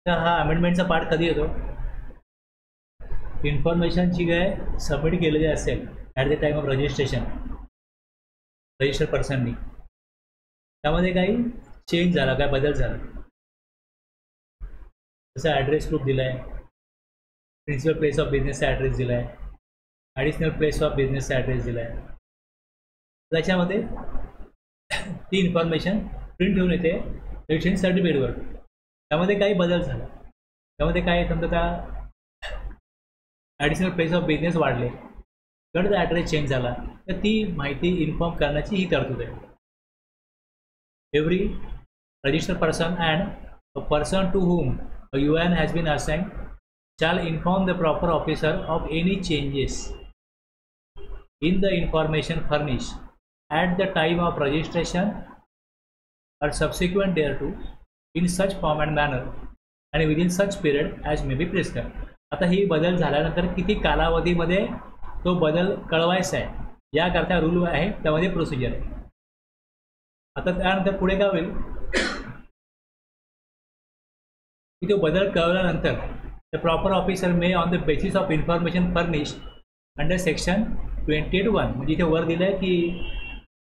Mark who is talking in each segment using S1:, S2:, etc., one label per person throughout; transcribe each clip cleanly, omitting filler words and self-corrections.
S1: तर हा अमेंडमेंटचा पार्ट कधी येतो? इन्फॉर्मेशन जी काय सबमिट केलेली असेल at the time of registration register पर्सननी, त्यामध्ये काही चेंज झाला, काय बदल झाला, जसं ॲड्रेस प्रूफ दिला आहे, प्रिन्सिपल प्लेस ऑफ बिझनेसचा ॲड्रेस दिला आहे, ॲडिशनल प्लेस ऑफ बिझनेसचा ॲड्रेस दिला आहे, त्याच्यामध्ये ती इन्फॉर्मेशन प्रिंट घेऊन येते रजिस्ट्रेशन सर्टिफिकेटवर. त्यामध्ये काही बदल झाला, त्यामध्ये काय समजा त्या ॲडिशनल प्लेस ऑफ बिझनेस वाढले किंवा त्याचा ॲड्रेस चेंज झाला, तर ती माहिती इन्फॉर्म करण्याची ही तरतूद आहे. Every registered person and a person to whom a UN has been assigned shall inform the proper officer of any changes in the information furnished at the time of registration or subsequent thereto in such form and manner and within such period as may be prescribed. आता ही बदल झाल्यानंतर किती कालावधीमध्ये तो बदल कळवायचा आहे याकरता rule आहे, त्यामध्ये प्रोसिजर आहे. आता त्यानंतर पुढे काय होईल की तो बदल कळवल्यानंतर the proper officer may on the basis of information furnished under section 28(1) म्हणजे इथे वर दिलं आहे की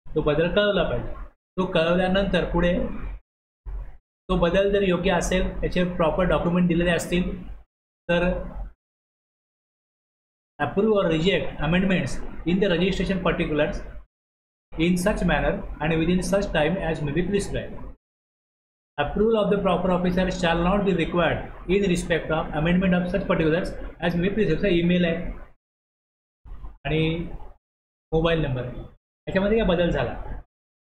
S1: तो बदल कळवला पाहिजे. तो कळवल्यानंतर पुढे तो बदल जर योग्य असेल, त्याचे प्रॉपर डॉक्युमेंट दिलेले असतील, तर अप्रूव्ह और reject amendments in the registration particulars in such manner and within such time as may be prescribed. Approval of the proper officer shall not be required in respect of amendment of such particulars as may be prescribed. Email आहे आणि mobile number आहे, याच्यामध्ये काय बदल झाला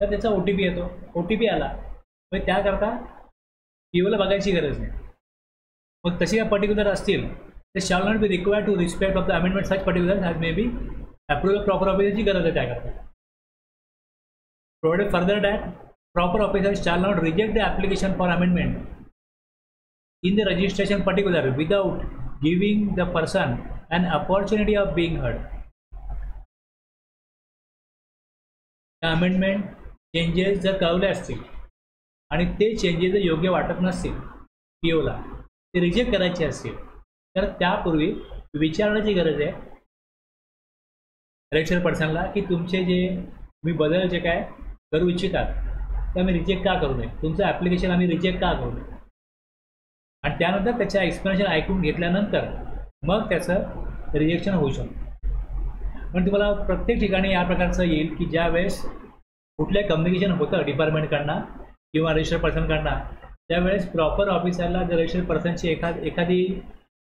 S1: तर त्याचा OTP येतो. OTP आला मग त्याकरता POला बघायची गरज नाही. मग तसे काय पर्टिक्युलर असतील ते shall not be required to respect of the amendment such particulars as may be approval of proper officerची गरज आहे त्याकरता. Provided further that proper officer shall not reject the application for amendment in the registration particular without giving the person an opportunity of being heard. Amendment changes जर कळवले असतील आणि ते changes जर योग्य वाटत नसतील POला, ते रिजेक्ट करायचे असतील, तर त्यापूर्वी विचारण्याची गरज आहे रजिस्टर पर्सनला की तुमचे जे मी बदल जे काय करू इच्छितात ते आम्ही रिजेक्ट का करू नये, तुमचं ॲप्लिकेशन आम्ही रिजेक्ट का करू नये. आणि त्यानंतर त्याचं एक्सप्लेनेशन ऐकून घेतल्यानंतर मग त्याचं रिजेक्शन होऊ शकतं. पण तुम्हाला प्रत्येक ठिकाणी या प्रकारचं येईल की ज्या वेळेस कुठलं कम्युनिकेशन होतं डिपार्टमेंटकडनं किंवा रजिस्टर पर्सनकडनं, त्यावेळेस प्रॉपर ऑफिसरला जर रजिस्टर पर्सनची एखादी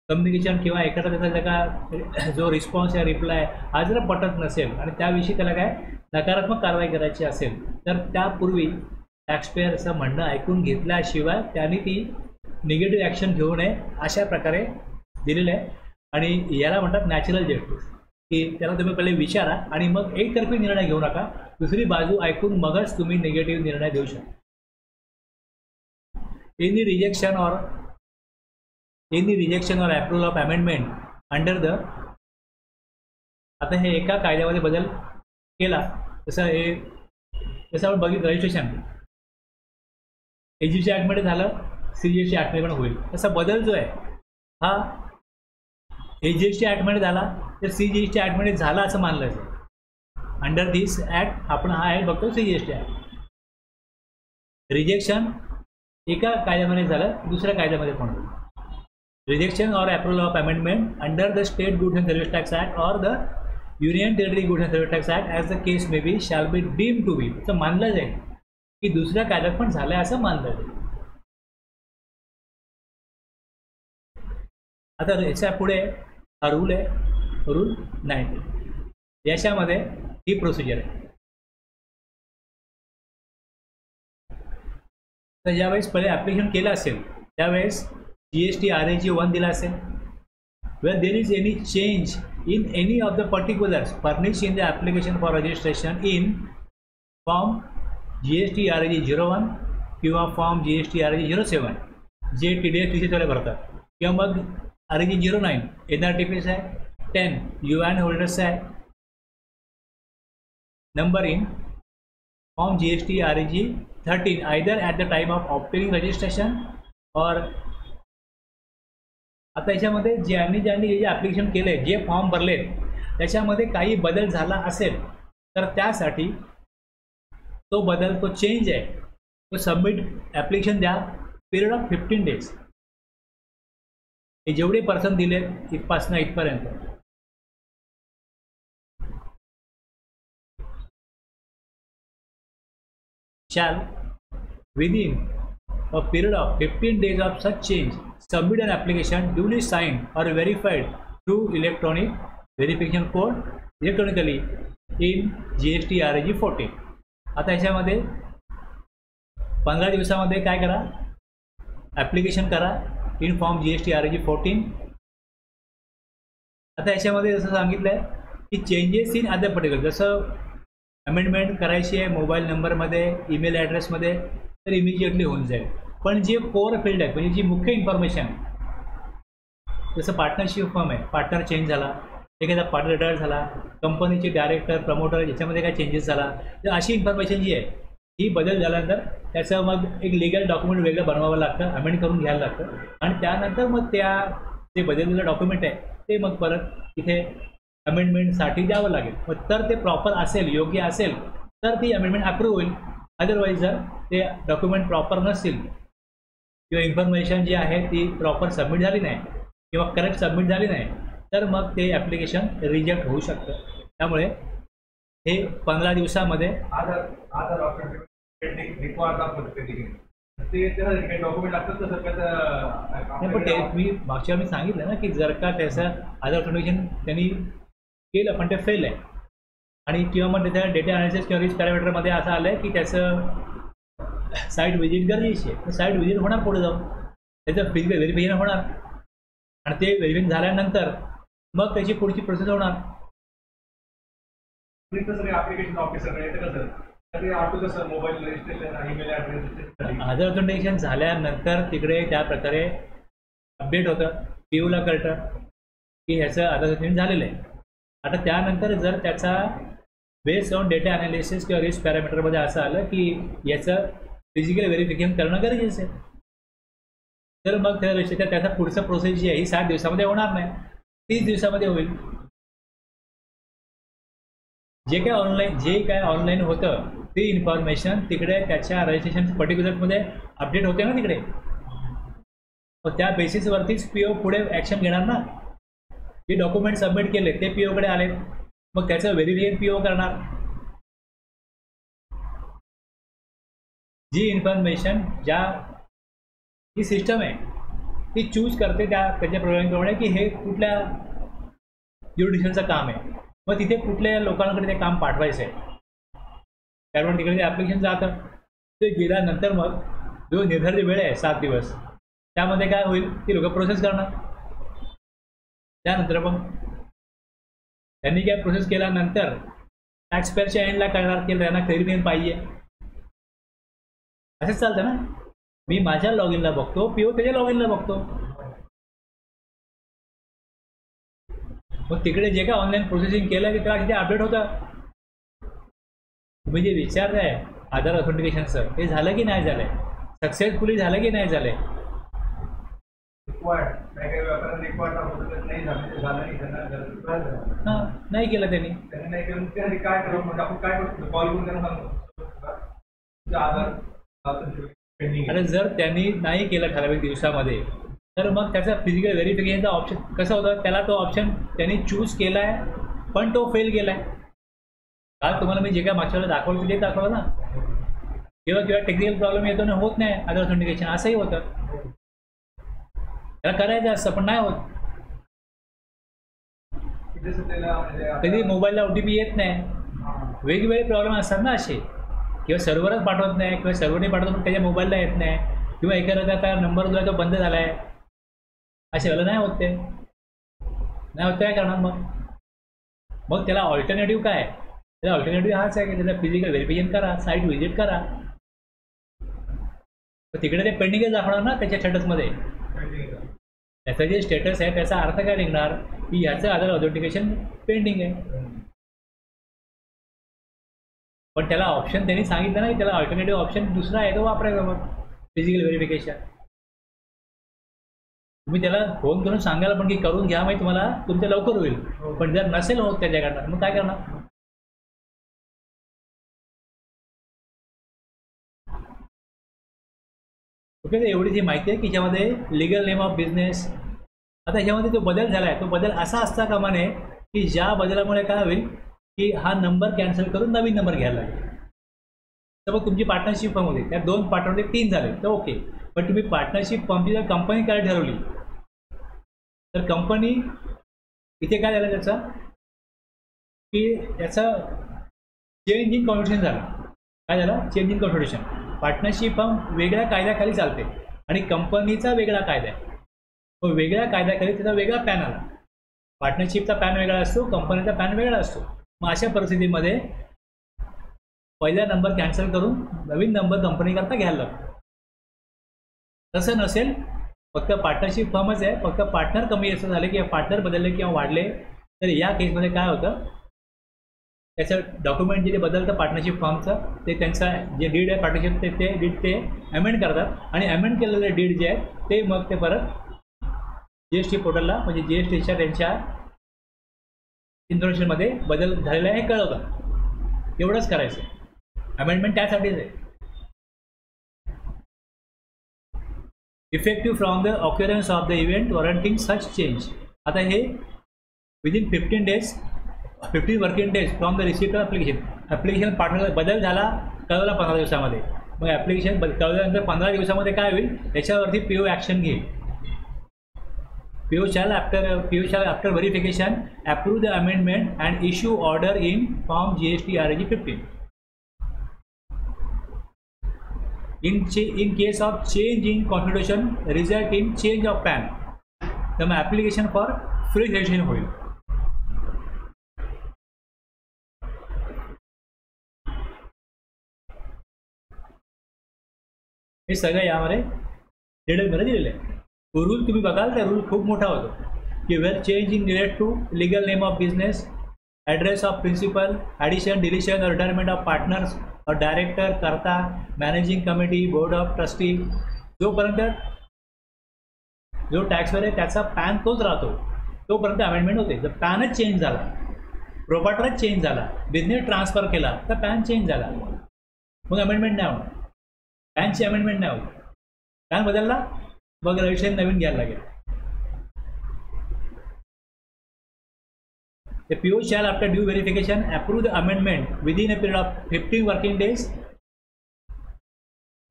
S1: कम्युनिकेशन किंवा एखादा त्याचा का जो रिस्पॉन्स या रिप्लाय हा जर पटत नसेल आणि त्याविषयी त्याला काय नकारात्मक कारवाई करायची असेल, तर त्यापूर्वी टॅक्सपेयरचं म्हणणं ऐकून घेतल्याशिवाय त्यांनी ती निगेटिव्ह ॲक्शन घेऊ नये अशा प्रकारे दिलेलं आहे. आणि याला म्हणतात नॅचरल जस्टिस, की त्याला तुम्ही पहिले विचारा आणि मग एकतर्फी निर्णय घेऊ नका, दुसरी बाजू ऐकून मगच तुम्ही निगेटिव्ह निर्णय देऊ शकता. Any rejection or approval of amendment under the, आता हे एका कायद्यामध्ये बदल केला जसं आपण बघितलं रजिस्ट्रेशन AGST ॲक्टमध्ये झालं, CGST ॲक्टमध्ये पण होईल. तसा बदल जो आहे हा AGST ॲक्टमध्ये झाला तर CGST ॲक्टमध्ये झाला असं मानलं जातं. अंडर दिस ॲक्ट आपण हा ॲक्ट बघतो CGST ॲक्ट. रिजेक्शन एका कायद्यामध्ये झालं दुसऱ्या कायद्यामध्ये पण होईल. Rejection or approval of amendment under the state goods and service tax act or the union territory goods and service tax act as the case may be shall be deem to be, असं मानलं जाईल की दुसऱ्या कायद्यात पण झालं असं मानलं जाईल. आता याच्या पुढे हा रूल आहे, रूल 90. याच्यामध्ये ही प्रोसिजर आहे. तर ज्यावेळेस पहिले ॲप्लिकेशन केलं असेल त्यावेळेस GST RAG 1 दिला असेल. Where there is any change in any of the particulars furnished in the application for registration in form GST RAG 01 किंवा फॉर्म GST RAG 07 जे TDS TCSवाले भरतात, किंवा मग RAG 09 NRTPS आहे, 10 UN होल्डर्स आहे, number in form GST RAG 13 either at the time of obtaining registration or आता याच्यामध्ये ज्यांनी हे जे ॲप्लिकेशन केलं आहे, जे फॉर्म भरलेत, त्याच्यामध्ये काही बदल झाला असेल तर त्यासाठी तो बदल, तो चेंज आहे, तो सबमिट ॲप्लिकेशन द्या पिरियड ऑफ 15 days. हे जेवढे पर्सन दिलेत इथपासनं इथपर्यंत shall within a period of 15 days of such change submit an application duly signed or verified through electronic verification code electronically in GST RAG 14. आता याच्यामध्ये 15 दिवसामध्ये काय करा, ॲप्लिकेशन करा इन फॉर्म GST RAG 14. आता याच्यामध्ये जसं सांगितलं आहे की चेंजेस इन अदर पर्टिक्युलर, जसं अमेंडमेंट करायची आहे मोबाईल नंबरमध्ये, ईमेल ॲड्रेसमध्ये, तर इमिजिएटली होऊन जाईल. पण जे कोर फील्ड आहे, म्हणजे जी मुख्य इन्फॉर्मेशन, जसं पार्टनरशिप फर्म आहे, पार्टनर चेंज झाला, एखादा पार्टनर रिटायर झाला, कंपनीचे डायरेक्टर, प्रमोटर याच्यामध्ये काय चेंजेस झाला, तर अशी इन्फॉर्मेशन जी आहे ही बदल झाल्यानंतर त्याचं मग एक लिगल डॉक्युमेंट वेगळं बनवावं लागतं, अमेंड करून घ्यायला लागतं, आणि त्यानंतर मग त्या जे बदललेलं डॉक्युमेंट आहे ते मग परत इथे अमेंडमेंटसाठी द्यावं लागेल. मग तर ते प्रॉपर असेल, योग्य असेल तर ती अमेंडमेंट अप्रूव्ह होईल. अदरवाईज जर ते डॉक्युमेंट प्रॉपर नसतील किंवा इन्फॉर्मेशन जी आहे ती प्रॉपर सबमिट झाली नाही किंवा करेक्ट सबमिट झाली नाही तर मग ते ॲप्लिकेशन रिजेक्ट होऊ शकतं. त्यामुळे हे 15 दिवसामध्ये
S2: डॉक्युमेंट लागतात तर
S1: नाही, पण ते मी मागच्या मी सांगितलं ना की जर का त्याचं आधार ऑथेंटिकेशन त्यांनी केलं पण ते फेल आहे, आणि किंवा मग त्याच्या डेटा अनालिसिस किंवा रिस्क पॅरामीटरमध्ये असं आलं आहे की त्याचं साईट व्हिजिट गरजेची आहे, तर साईट व्हिजिट होणार पुढे जाऊन, त्याचं फिजिकल व्हेरिफिकेशन होणार, आणि ते व्हेरिफिकेशन झाल्यानंतर मग त्याची पुढची प्रोसेस होणार.
S2: ॲप्लिकेशन ऑफिसर कसं मोबाईल रजिस्ट्रेशन, ईमेल ॲड्रेस,
S1: आधार ऑथेंटिकेशन झाल्यानंतर तिकडे त्या प्रकारे अपडेट होतं, POला कळतं की ह्याचं आधार ऑथेंटिकेशन झालेलं आहे. आता त्यानंतर जर त्याचा बेस्ड ऑन डेटा अनालिसिस किंवा रिस्क पॅरामीटरमध्ये असं आलं की याचं फिजिकल व्हेरिफिकेशन करणं गरजेचं आहे, तर मग त्याचा पुढचं प्रोसेस जी आहे ही 7 दिवसामध्ये होणार नाही, 30 दिवसामध्ये होईल. जे काय ऑनलाईन होतं ती इन्फॉर्मेशन तिकडे त्याच्या रजिस्ट्रेशन पर्टिक्युलरमध्ये अपडेट होते ना तिकडे, मग त्या बेसिसवरतीच PO पुढे ॲक्शन घेणार ना. जे डॉक्युमेंट सबमिट केले ते POकडे आले, मग त्याचं व्हेरिफिकेशन PO करणार. जी इन्फॉर्मेशन ही सिस्टम आहे ती चूज करते त्याच्या प्रोग्रामिंगप्रमाणे की हे कुठल्या ज्युरिडिक्शनचं काम आहे, मग तिथे कुठल्या लोकांकडे ते काम पाठवायचं आहे, त्यामुळे तिकडे ते ॲप्लिकेशन जातं. ते गेल्यानंतर मग जो निर्धारित वेळ आहे 7 दिवस, त्यामध्ये काय होईल, ती लोक प्रोसेस करणार. त्यानंतर मग त्यांनी काय प्रोसेस केल्यानंतर टॅक्सपेअरच्या एंडला कळणार की त्यांना क्लेरिफिकेशन पाहिजे. असंच चालतं ना, मी माझ्या लॉग इनला बघतो, PO त्याच्या लॉग इनला बघतो, मग तिकडे जे काय ऑनलाईन प्रोसेसिंग केलं की त्याला तिथे अपडेट होतं. तुम्ही जे विचारताय आधार ऑथेंटिकेशनचं ते झालं की नाही झालंय, सक्सेसफुली झालं की नाही झालंय. हां, नाही केलं त्यांनी
S2: काय करू, आपण काय करतो, कॉल करून त्यांना सांगतो आधार
S1: आणि जर त्यांनी नाही केलं ठराविक दिवसामध्ये तर मग त्याचा फिजिकल व्हेरिफिकेशनचा ऑप्शन कसं होतं, त्याला तो ऑप्शन त्यांनी चूज केला आहे पण तो फेल गेला आहे. काल तुम्हाला मी जे काय मागच्या वेळेला दाखवलं ते दाखवलं ना, किंवा टेक्निकल प्रॉब्लेम येतो ना, होत नाही आधार ऑथेंटिकेशन, असंही होतं. त्याला करायचं असतं पण नाही होत. कधी मोबाईलला OTP येत नाही, वेगवेगळे प्रॉब्लेम असतात ना असे, किंवा सर्व्हरच पाठवत नाही किंवा सर्व्हरने पाठवत पण त्याच्या मोबाईलला येत नाही, किंवा एखादा नंबर जो आहे तो बंद झाला आहे, असे वेळेला नाही होत, ते नाही होत काय करणार. मग त्याला ऑल्टरनेटिव्ह काय आहे, त्याला ऑल्टरनेटिव्ह हाच आहे की त्याला फिजिकल व्हेरिफिकेशन करा, साईट व्हिजिट करा. तर तिकडे ते पेंडिंगच दाखवणार ना त्याच्या स्टेटसमध्ये. त्याचं जे स्टेटस आहे त्याचा अर्थ काय निघणार की याचं आधार ऑथेंटिकेशन पेंडिंग आहे. पण त्याला ऑप्शन त्यांनी सांगितलं नाही, त्याला ऑल्टरनेटिव्ह ऑप्शन दुसरा आहे तो वापरायचा मग फिजिकल व्हेरिफिकेशन. तुम्ही त्याला फोन करून सांगायला पण की करून घ्या, माहिती तुम्हाला तुमचं लवकर होईल. पण जर नसेल होत त्याच्याकडनं मग काय करणार? ओके, तर एवढी जी माहिती आहे की ज्यामध्ये लिगल नेम ऑफ बिझनेस. आता ह्यामध्ये जो बदल झाला आहे तो बदल असा असता कामा नये की ज्या बदलामुळे काय होईल की हा नंबर कॅन्सल करून नवीन नंबर घ्यायला लागेल. तर मग तुमची पार्टनरशिप फर्म होती, त्या 2 पार्टनरमध्ये 3 झाले तर ओके. पण तुम्ही पार्टनरशिप फर्मची जर कंपनी काय ठरवली तर कंपनी इथे काय झालं त्याचा की याचा चेंज इन कॉन्स्टिट्यूशन झाला. काय झालं? Change in constitution. Partnership firm वेगळ्या कायद्याखाली चालते आणि कंपनीचा वेगळा कायदा आहे. तो वेगळ्या कायद्याखाली त्याचा वेगळा पॅन आला. पार्टनरशिपचा पॅन वेगळा असतो, कंपनीचा पॅन वेगळा असतो. मग अशा परिस्थितीमध्ये पहिला नंबर कॅन्सल करून नवीन नंबर कंपनीकरता घ्यायला लागतो. तसं नसेल, फक्त पार्टनरशिप फर्मच आहे, फक्त पार्टनर कमी असं झालं किंवा पार्टनर बदलले किंवा वाढले तर या केसमध्ये काय होतं, त्याचं डॉक्युमेंट जे बदलतं पार्टनरशिप फर्मचं ते त्यांचा जे डीड आहे पार्टनरशिप ते डीड ते अमेंड करतात आणि अमेंड केलेले डीड जे आहे ते मग ते परत GST पोर्टलला म्हणजे GSTच्या त्यांच्या इन्फॉर्मेशनमध्ये बदल झालेला आहे हे कळवतात. एवढंच करायचं. अमेंडमेंट त्यासाठीच आहे. Effective from the occurrence of the event warranting such change. आता हे within 15 working days from the receipt of application पाठवलं बदल झाला कळवला 15 दिवसामध्ये. मग ॲप्लिकेशन कळवल्यानंतर 15 दिवसामध्ये काय होईल त्याच्यावरती PO ॲक्शन घेईल. PO shall after verification approve the amendment and issue order in form GST RAG 15. In case of change in constitution result in change of PAN, तर मग ॲप्लिकेशन फॉर फ्री रजिस्ट्रेशन होईल. हे सगळं यामध्ये डिटेलमध्ये दिलेलं आहे. रूल तुम्ही बघाल तर रूल खूप मोठा होतो की where change in relate to legal name of business, address of principal, addition, deletion, retirement of partners और डायरेक्टर, करता, managing committee, board of trustee, जोपर्यंत जो टॅक्सवर आहे त्याचा पॅन तोच राहतो तोपर्यंत अमेंडमेंट होते. जर पॅनच चेंज झाला, प्रोपायटरच चेंज झाला, बिझनेस ट्रान्सफर केला तर पॅन चेंज झाला मग अमेंडमेंट नाही होणार. पॅनची अमेंडमेंट नाही होत. पॅन बदलला मग रजिस्ट्रेशन नवीन घ्यायला लागेल. The PO shall after due verification approve the amendment within a period of 15 working days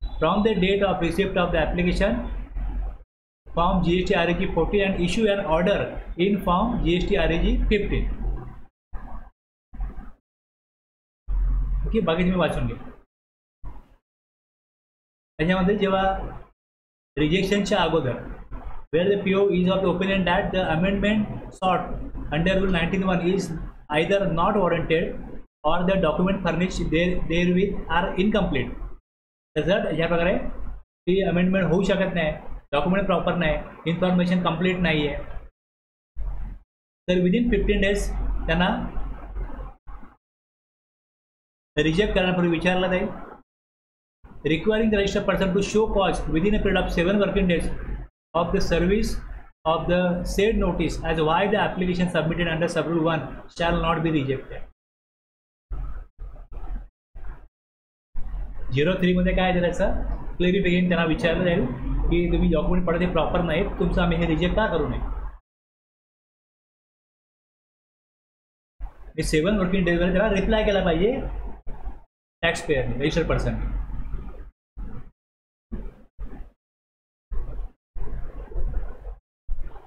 S1: from the date of receipt of the application form GST RAG 14 and issue an order in form GST RAG 15. Okay, बाकी तुम्ही वाचून घ्या. त्याच्यामध्ये जेव्हा रिजेक्शनच्या अगोदर where the PO is of the opinion that the amendment sought under Rule 19(1) is either not warranted or the document furnished therewith are incomplete. तर अशा प्रकारे ती अमेंडमेंट होऊ शकत नाही, डॉक्युमेंट प्रॉपर नाही, इन्फॉर्मेशन कंप्लीट नाही आहे, तर विदिन 15 डेज त्यांना रिजेक्ट करण्यापूर्वी विचारलं जाईल. Requiring the registered person to show cause within a period of 7 working days of the service of the said notice as why the application submitted under Subrule 1 shall not be rejected. 03 मध्ये काय त्याचं clarification त्यांना विचारलं जाईल की तुम्ही document पडते proper नाही, तुमचं आम्ही हे रिजेक्ट का करू नये. 7 वर्किंग डेजवर त्याला रिप्लाय केला पाहिजे टॅक्स पेअरने, रजिस्टर्ड पर्सनने.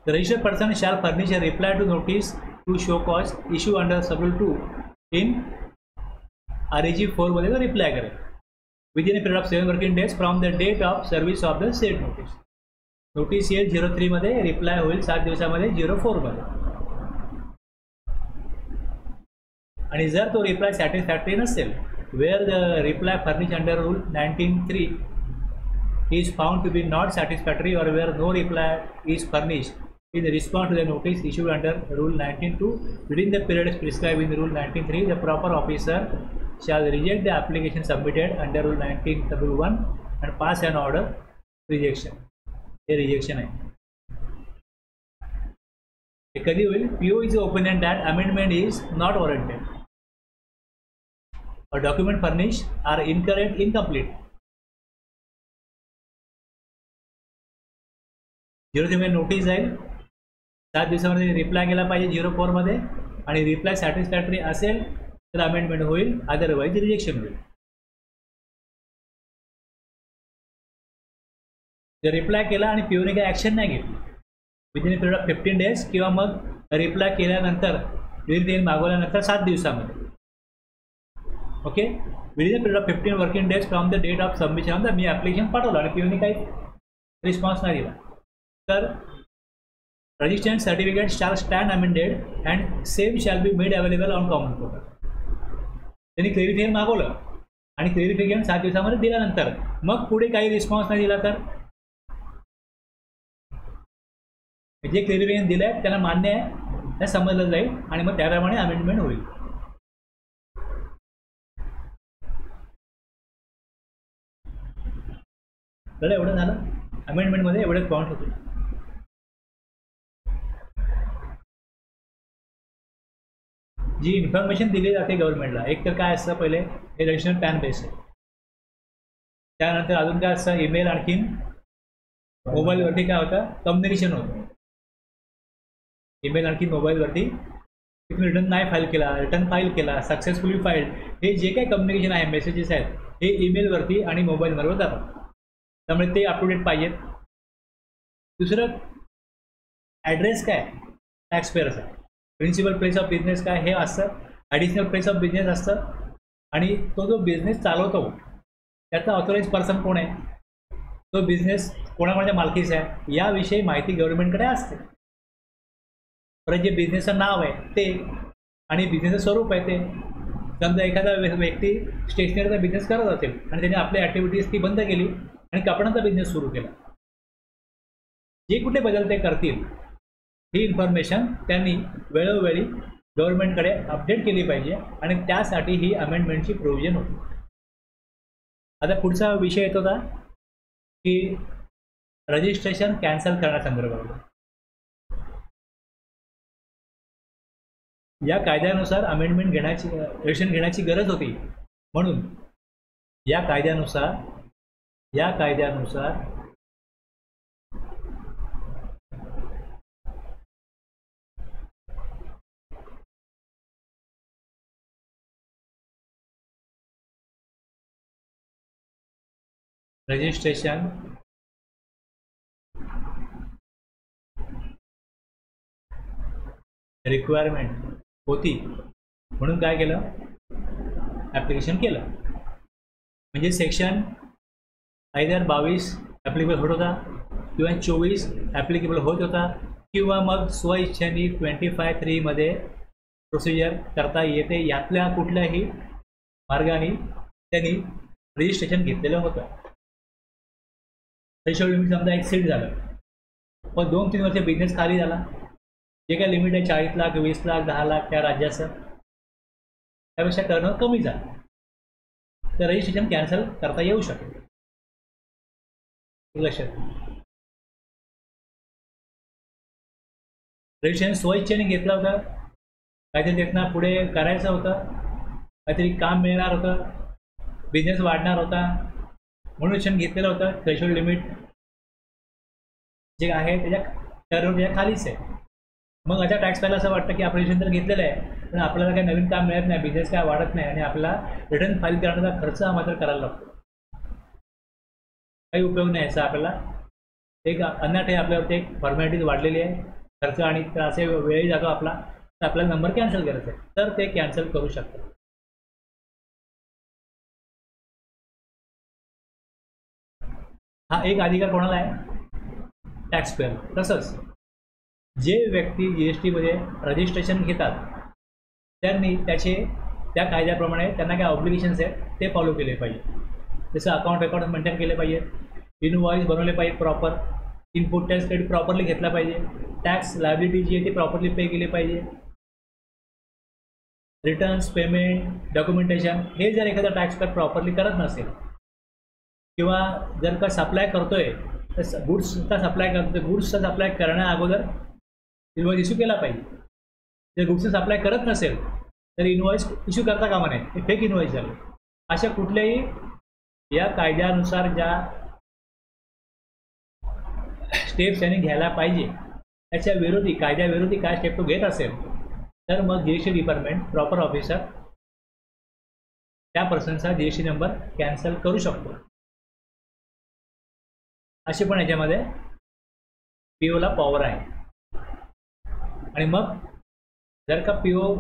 S1: The registered person shall furnish a reply to notice to show cause issue under Subrule 2 in RAG 4 मध्ये तो रिप्लाय करेल within a period of 7 working days from the date of service of the said notice. Notice येईल 03 मध्ये, reply होईल 7 दिवसामध्ये 04 मध्ये. आणि जर तो रिप्लाय सॅटिस्फॅक्टरी नसेल, where the reply furnished under Rule 19(3) is found to be not satisfactory or where no reply is furnished in response to the notice issued under Rule 19(2) within the period prescribed in Rule 19(3), the proper officer shall reject the application submitted under Rule 19(1) and pass an order rejection. हे rejection आहे. हे कधी होईल? PO is opinion that amendment is not warranted or document furnished are incorrect, incomplete. 03 notice जाईल, 7 दिवसामध्ये reply केला पाहिजे 04 मध्ये, आणि रिप्लाय सॅटिस्फॅक्टरी असेल तर अमेंडमेंट होईल, अदरवाईज रिजेक्शन होईल. जर रिप्लाय केला आणि POने काही ॲक्शन नाही घेतली विदिन पिरियड ऑफ 15 days किंवा मग रिप्लाय केल्यानंतर रिलीज मागवल्यानंतर 7 दिवसामध्ये, okay, within period of 15 working days from the date of submission तर मी ॲप्लिकेशन पाठवलं आणि POने काही रिस्पॉन्स नाही दिला, तर registration certificate shall stand amended and same shall be made available on common portal. त्यांनी क्लेरिफिकेशन मागवलं आणि क्लेरिफिकेशन 7 दिवसामध्ये दिल्यानंतर मग पुढे काही रिस्पॉन्स नाही दिला तर जे क्लेरिफिकेशन दिलं आहे त्यांना मान्य आहे हे समजलं जाईल आणि मग त्याप्रमाणे अमेंडमेंट होईल. तर एवढं झालं अमेंडमेंटमध्ये, एवढेच पॉईंट होते. जी इन्फॉर्मेशन दिली जाते गव्हर्नमेंटला, एक तर काय असतं, पहिले हे रजिस्ट्रेशन पॅन बेस आहे, त्यानंतर अजून काय असतं, ईमेल, आणखीन मोबाईलवरती काय होतं, कम्युनिकेशन होतं. ईमेल आणखी मोबाईलवरती तुम्ही रिटर्न नाही फाईल केला, रिटर्न फाईल केला, सक्सेसफुली फाईल्ड, हे जे काही कम्युनिकेशन आहे, मेसेजेस आहेत, हे ईमेलवरती आणि मोबाईलवरती जातात, त्यामुळे ते अप टू डेट पाहिजेत. दुसरं ॲड्रेस काय, टॅक्स पेअरचा, प्रिन्सिपल प्लेस ऑफ बिझनेस काय हे असतं, ॲडिशनल प्लेस ऑफ बिझनेस असतं, आणि तो जो बिझनेस चालवतो त्याचा ऑथोराइज पर्सन कोण आहे, तो बिझनेस कोणाकोणाच्या मालकीचा आहे, याविषयी माहिती गव्हर्नमेंटकडे असते. परत जे बिझनेसचं नाव आहे ते आणि बिझनेसचं स्वरूप आहे ते, समजा एखादा व्यक्ती स्टेशनरीचा बिझनेस करत असेल आणि त्याने आपल्या ॲक्टिव्हिटीज ती बंद केली आणि कपड्यांचा बिझनेस सुरू केला, जे कुठे बदल ते करतील ही इन्फॉर्मेशन त्यांनी वेळोवेळी गव्हर्नमेंटकडे अपडेट केली पाहिजे आणि त्यासाठी ही अमेंडमेंटची प्रोव्हिजन होती. आता पुढचा विषय येतो का की रजिस्ट्रेशन कॅन्सल करण्यासंदर्भात. या कायद्यानुसार अमेंडमेंट रजिस्ट्रेशन घेण्याची गरज होती, म्हणून या कायद्यानुसार रजिस्ट्रेशन रिक्वायरमेंट होती, म्हणून काय केलं, ॲप्लिकेशन केलं. म्हणजे सेक्शन आयदर 22 ॲप्लिकेबल होत होता किंवा 24 ॲप्लिकेबल होत होता किंवा मग स्वइच्छेने 25(3) मध्ये प्रोसिजर करता येते. यातल्या कुठल्याही मार्गाने त्यांनी रजिस्ट्रेशन घेतलेलं होतं. थ्रेशोल्ड लिमिट समजा एक्सीड झालं, पण 2-3 वर्ष बिझनेस खाली झाला, जे काय लिमिट आहे 40 लाख, 20 लाख, 10 लाख त्या राज्याचं, त्यापेक्षा टर्नओव्हर कमी झालं, तर रजिस्ट्रेशन कॅन्सल करता येऊ शकेल. लक्षात, रजिस्ट्रेशन स्वइच्छेने घेतलं होतं, काहीतरी त्यांना पुढे करायचं होतं, काहीतरी काम मिळणार होतं, बिझनेस वाढणार होता, म्हणून रजिस्ट्रेशन घेतलेलं होतं. थ्रेशोल्ड लिमिट जे आहे त्याच्या टर्नओव्हरच्या खालीच आहे. मग आता टॅक्स पेअरला असं वाटतं की आपण रजिस्ट्रेशन तर घेतलेलं आहे, पण आपल्याला काही नवीन काम मिळत नाही, बिझनेस काय वाढत नाही आणि आपल्याला रिटर्न फाईल करण्याचा खर्च हा मात्र करायला लागतो. काही उपयोग नाही याचा, आपल्याला एक अन्नाटे आपल्यावरती एक फॉर्मॅलिटीज वाढलेली आहे, खर्च आणि असे वेळही जातो आपला, तर आपल्याला नंबर कॅन्सल करायचा आहे, तर ते कॅन्सल करू शकतात. हा एक अधिकार कोणाला आहे, टॅक्स पेअर. तसंच जे व्यक्ती GST मध्ये रजिस्ट्रेशन घेतात त्यांनी त्या कायद्याप्रमाणे त्यांना काय ऑब्लिगेशन्स आहेत ते फॉलो केले पाहिजे. जसं अकाउंट रेकॉर्ड मेंटेन केले पाहिजेत, इनवॉइस बनवले पाहिजेत, proper input tax credit properly घेतला पाहिजे, टॅक्स लायबिलिटी जी आहे ती प्रॉपरली पे केली पाहिजे, रिटर्न्स, पेमेंट, डॉक्युमेंटेशन हे जर एखादा टॅक्स पेअर प्रॉपरली करत नसेल किंवा जर का सप्लाय करतोय तर गुड्सचा सप्लाय करतोय, गुड्सचा सप्लाय करण्या अगोदर इन्व्हॉइस इश्यू केला पाहिजे. जर गुड्स सप्लाय करत नसेल तर इन्व्हॉइस इश्यू करता कामा नये, हे फेक इन्व्हॉइस झाले. अशा कुठल्याही या कायद्यानुसार ज्या स्टेप्स यांनी घ्यायला पाहिजे त्याच्या विरोधी, कायद्याविरोधी काय स्टेप तो घेत असेल तर मग जीएसटी डिपार्टमेंट प्रॉपर ऑफिसर त्या पर्सनचा जीएसटी नंबर कॅन्सल करू शकतो. असे पण याच्यामध्ये पीओला पॉवर आहे. आणि मग जर का पीओ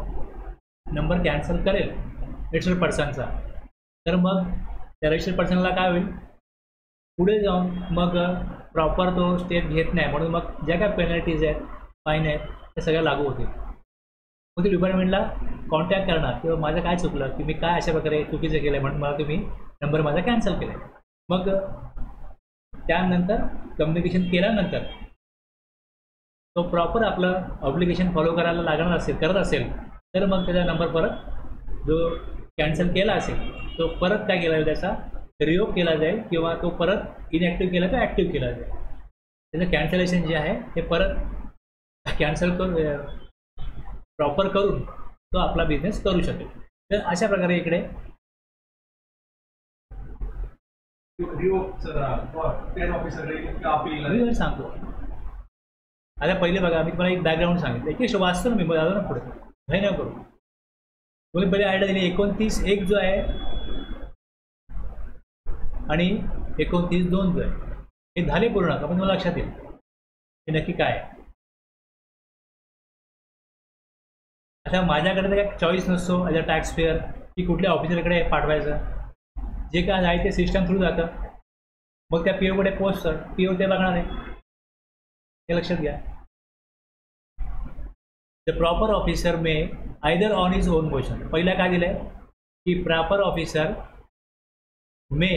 S1: नंबर कॅन्सल करेल रजिस्टर्ड पर्सनचा तर मग त्या रजिस्टर्ड पर्सनला काय होईल, पुढे जाऊन मग प्रॉपर तो स्टेप घेत नाही म्हणून मग ज्या काय पेनल्टीज आहेत, फाईन आहेत, त्या सगळ्या लागू होतील. मग ते डिपार्टमेंटला कॉन्टॅक्ट करणार किंवा माझं काय चुकलं की मी काय अशा प्रकारे चुकीचं केलं म्हणून मला तुम्ही नंबर माझा कॅन्सल केला. मग त्यानंतर कम्युनिकेशन केल्यानंतर तो प्रॉपर आपलं ऑब्लिगेशन फॉलो करायला लागणार असेल, करत असेल तर मग त्याचा नंबर परत जो कॅन्सल केला असेल तो परत काय केला जाईल, त्याचा रिओप केला जाईल किंवा तो परत इनॲक्टिव्ह केला तर ॲक्टिव्ह केला जाईल. त्याचं कॅन्सलेशन जे आहे ते परत कॅन्सल करून प्रॉपर करून तो आपला बिझनेस करू शकेल. तर अशा प्रकारे इकडे मी सांगतो. आता पहिले बघा, मी तुम्हाला एक बॅकग्राऊंड सांगितलं, एक वाचतो ना मी, बघा ना पुढे काही नाही करू. तुम्ही पहिले आयडिया दिली 29(1) जो आहे आणि 29(2) जो आहे हे झाले पूर्ण का, पण मला लक्षात येईल हे नक्की काय आहे. आता माझ्याकडे तर काय चॉईस नसतो ॲज अ टॅक्स पेअर की कुठल्या ऑफिसरकडे पाठवायचं. जे काय आहे ते सिस्टम थ्रू जातं. मग त्या पीओकडे पोस्ट पीओ ते बघणार आहे, हे लक्षात घ्या. The proper officer may either on his own motion. पहिला काय दिलं आहे की प्रॉपर ऑफिसर मे,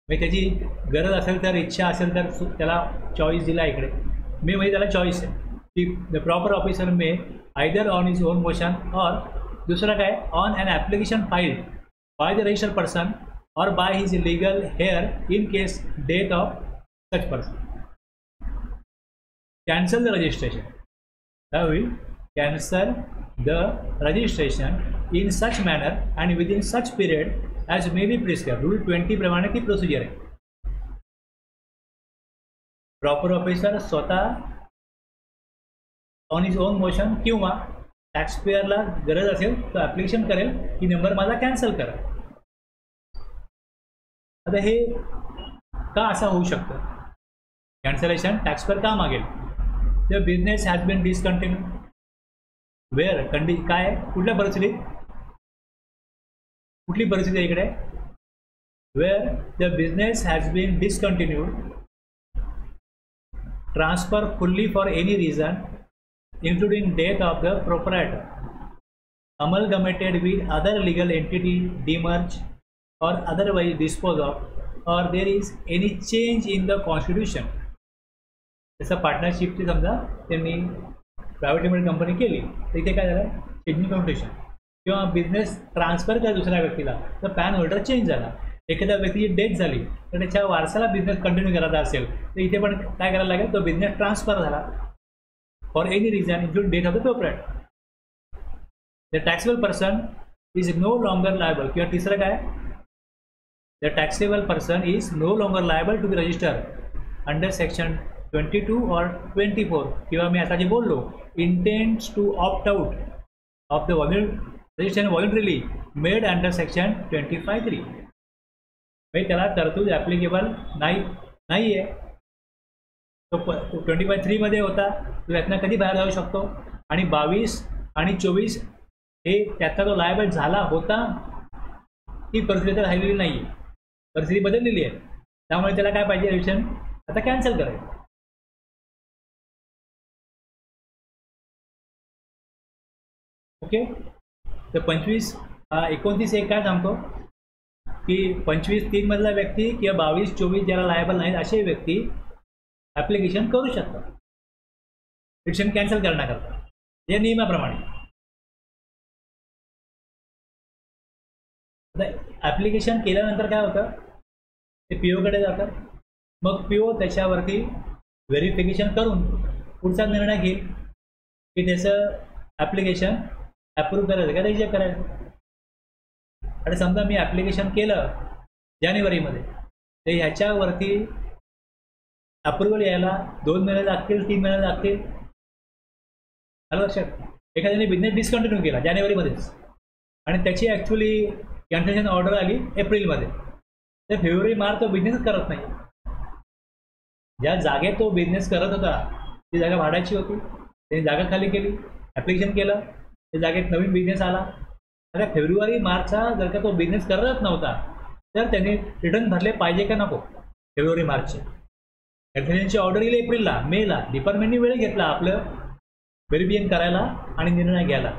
S1: म्हणजे त्याची गरज असेल तर, इच्छा असेल तर त्याला चॉईस दिला इकडे. मे म्हणजे त्याला चॉईस आहे की the proper officer may either on his own motion और दुसरा काय on an application filed by the registered person or by his legal heir in case death of such person. Cancel the registration. How will cancel the registration in such manner and within such period as may be prescribed. Rule 20 प्रमाणे ती procedure आहे. Proper officer स्वतः on his own motion किंवा tax पेअरला गरज असेल तर application करेल की नंबर माझा कॅन्सल करा. आता हे का असं होऊ शकतं, कॅन्सलेशन टॅक्स पेअर का मागेल. The business has been discontinue where काय कुठल्या परिस्थितीत, कुठली परिस्थिती आहे इकडे, where the business has been discontinued, transfer fully for any reason including death of the proprietor, amalgamated with other legal entity, demerged or otherwise disposed of, or there is any change in the constitution. जसं पार्टनरशिपची समजा त्यांनी private limited company केली तर इथे काय झालं, changing constitution किंवा business transfer केला दुसऱ्या व्यक्तीला तर पॅन होल्डर चेंज झाला. एखाद्या व्यक्तीची डेथ झाली तर त्याच्या वारसाला बिझनेस कंटिन्यू करायचा असेल तर इथे पण काय करायला लागेल, तो बिझनेस ट्रान्सफर झाला for any reason including date of the proprietor. The taxable person is no longer liable. किंवा तिसरं काय, the taxable person is no longer liable to be registered under section 22 or 24. किंवा मी आता जे बोललो intends to opt out of the registration voluntarily made under section 25(3). म्हणजे त्याला तरतूद ॲप्लिकेबल नाही आहे. तो 25(3) मध्ये होता, तो त्यातनं कधी बाहेर जाऊ शकतो. आणि 22 आणि 24 हे त्यातला तो लायबल झाला होता, ही परिस्थिती तर राहिलेली नाही आहे, परिस्थिती बदललेली आहे. त्यामुळे त्याला काय पाहिजे, रजिस्ट्रेशन आता कॅन्सल करायचं. ओके. तर 29(1) काय सांगतो की 25(3) मधला व्यक्ती किंवा 22-24 ज्याला लायबल नाहीत असे व्यक्ती ॲप्लिकेशन करू शकतात रजिस्ट्रेशन कॅन्सल करण्याकरता या नियमाप्रमाणे. आता ॲप्लिकेशन केल्यानंतर काय होतं, ते पीओकडे जातं. मग पीओ त्याच्यावरती व्हेरिफिकेशन करून पुढचा निर्णय घेईल की त्याचं ॲप्लिकेशन अप्रूव्ह करायचं का रिजेक्ट करायचं. आणि समजा मी ॲप्लिकेशन केलं जानेवारीमध्ये, तर ह्याच्यावरती अप्रुव्हल यायला 2 महिने लागतील, 3 महिने लागतील. आलं लक्षात. एखाद्याने बिझनेस डिस्कंटिन्यू केला जानेवारीमध्येच आणि त्याची ॲक्च्युली कॅन्सलेशन ऑर्डर आली एप्रिलमध्ये, तर फेब्रुवारी मार्च तो बिझनेसच करत नाही. ज्या जागेत तो बिझनेस करत होता ती जागा भाड्याची होती, त्यांनी जागा खाली केली, ॲप्लिकेशन केलं, त्या जागेत नवीन बिझनेस आला. आता फेब्रुवारी मार्चचा जर का तो बिझनेस करत नव्हता तर त्यांनी रिटर्न भरले पाहिजे का नको फेब्रुवारी मार्चचे. कॅन्सलेशनची ऑर्डर येईल एप्रिलला, मेला. डिपार्टमेंटने वेळ घेतला आपलं व्हेरिफिकेशन करायला आणि निर्णय घ्यायला,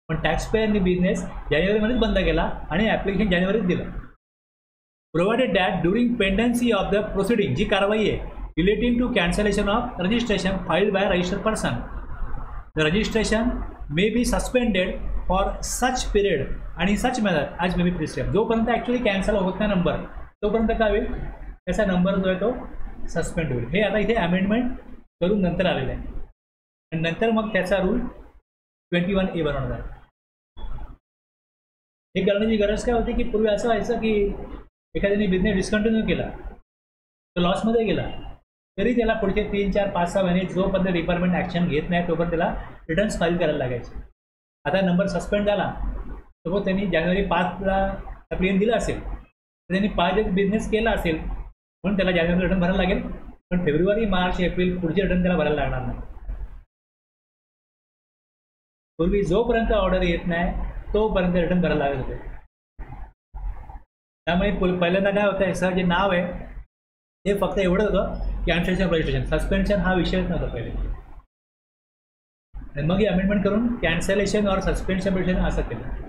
S1: पण टॅक्स पेअरनी बिझनेस जानेवारीमध्येच बंद केला आणि ॲप्लिकेशन जानेवारीत दिलं. Provided that during pendency of the proceeding, जी कारवाई आहे relating to cancellation of registration filed by registered person, the registration may be suspended for such period आणि such manner as may be prescribe. जोपर्यंत actually cancel होत नाही number, तोपर्यंत काय होईल, त्याचा नंबर जो आहे तो सस्पेंड होईल. हे आता इथे अमेंडमेंट करून नंतर आलेलं आहे आणि नंतर मग त्याचा रूल 21A बनवणार आहे. हे करण्याची गरज काय होती की पूर्वी असं व्हायचं की एखाद्याने बिझनेस डिस्कंटिन्यू केला, तो लॉसमध्ये गेला, तरी त्याला पुढचे 3, 4, 5, 6 महिने जोपर्यंत डिपार्टमेंट ॲक्शन घेत नाही तोपर्यंत त्याला रिटर्न्स फाईल करायला लागायचे. आता नंबर सस्पेंड झाला, सपोज त्यांनी जानेवारी 5ला ॲप्लिकेशन दिलं असेल, तर त्यांनी 5 बिझनेस केला असेल म्हणून त्याला जानेवारी रिटर्न भरायला लागेल, पण फेब्रुवारी मार्च एप्रिल पुढचे रिटर्न त्याला भरायला लागणार नाही. पूर्वी जोपर्यंत ऑर्डर येत नाही तोपर्यंत रिटर्न भरायला लागत होते. त्यामुळे पहिल्यांदा काय होतं, सर जे नाव आहे ते फक्त एवढंच होतं कॅन्सलेशन रजिस्ट्रेशन, सस्पेन्शन हा विषयच नव्हता पहिले. आणि मग हे अमेंडमेंट करून कॅन्सलेशन और सस्पेन्शन रजिस्ट्रेशन असं केलं.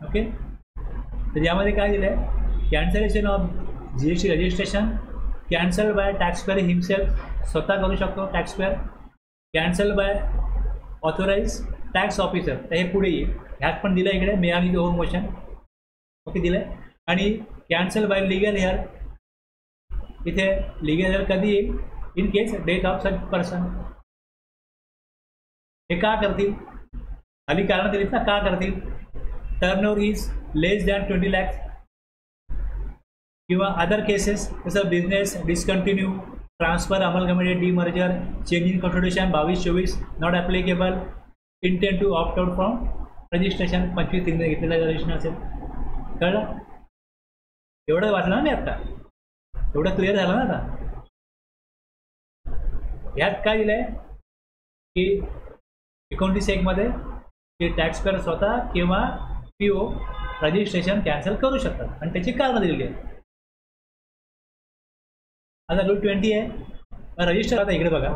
S1: ओके, तर यामध्ये काय दिलं आहे, cancellation of GST registration cancel by tax payer himself, स्वतः करू शकतो tax payer. Cancel by authorise tax officer, तर हे पुढे येईल. ह्यात पण दिलं इकडे मे आणि ओव्हर मोशन. ओके, दिलं आहे. आणि कॅन्सल बाय लिगल हेअर, इथे लिगल हेअर कधी येईल, in case death of such person. हे का करतील, खाली कारण दिलीत ना, का करतील. Turnover is less than 20 lakhs किंवा अदर केसेस जसं business discontinue, transfer, amalgamation, demerger, change in constitution 22-24 not applicable, intent to opt out from registration 25 घेतलेलं रजिस्ट्रेशन असेल. कळलं, एवढं वाचलं ना मी आत्ता, एवढं क्लिअर झालं ना आता. ह्यात काय दिलं आहे की 29(1) की टॅक्स पेअर स्वतः किंवा PO रजिस्ट्रेशन कॅन्सल करू शकतात आणि त्याची कारणं दिलेली आहेत. आता रूल 20 आहे रजिस्टर. आता इकडे बघा,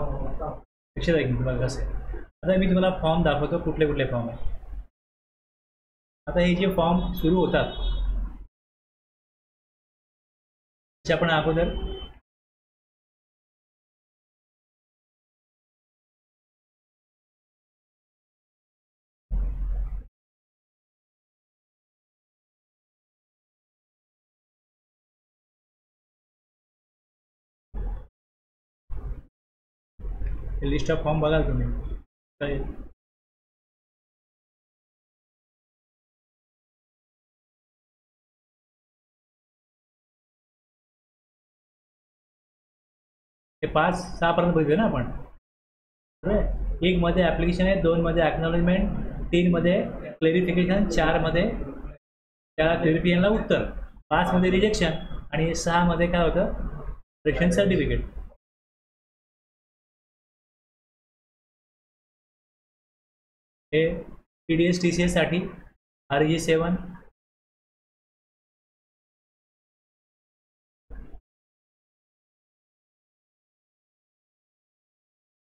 S1: लक्षात आहे की बघा कसं आहे. आता मी तुम्हाला फॉर्म दाखवतो, कुठले कुठले फॉर्म आहे. आता हे जे फॉर्म सुरू होतात त्याच्या आपण अगोदर लिस्ट ऑफ फॉर्म बघाल तुम्ही. हे 5-6 पर्यंत बघितले ना आपण. 1 मध्ये ॲप्लिकेशन आहे, 2 मध्ये ॲक्नॉलेजमेंट, 3 मध्ये क्लेरिफिकेशन, 4 मध्ये त्या क्लेरिफिकेशनला उत्तर, 5 मध्ये रिजेक्शन आणि 6 मध्ये काय होतं, रिजेक्शन सर्टिफिकेट. हे TDS TCS साठी RG7,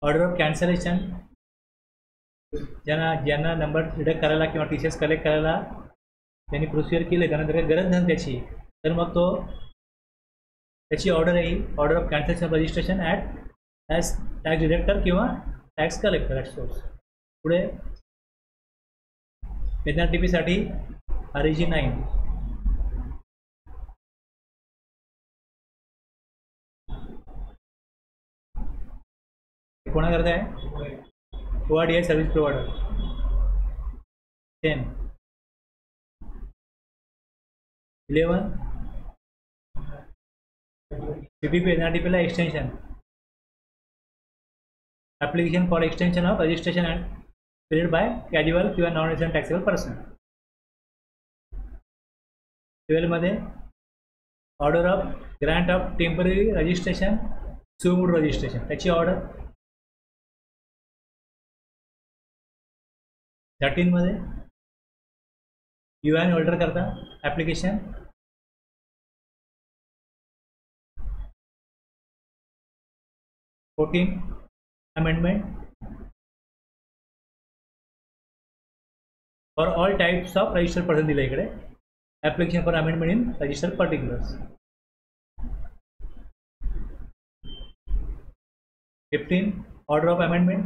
S1: ऑर्डर ऑफ कॅन्सलेशन, ज्यांना नंबर डिडक्ट करायला किंवा TCS कलेक्ट करायला त्यांनी प्रोसिजर केले, त्यांना जर गरज नाही त्याची, तर मग तो त्याची ऑर्डर येईल, order of cancellation registration at as tax deductor किंवा टॅक्स कलेक्टर ॲट सोर्स. पुढे NRTP साठी RG9, कोणाकरता आहे? ORDI service provider. 10. 11 CPP NRDP ला extension, application for extension of registration and period by casual किंवा नॉन रेसिडेंट टॅक्सेबल पर्सन. 12 मध्ये order of grant of temporary registration, सुमूड registration त्याची order. 13 मध्ये UN होल्डर करता application. 14 amendment for all types of registered person दिलं इकडे. Application for amendment in registered particulars. 15 order of amendment.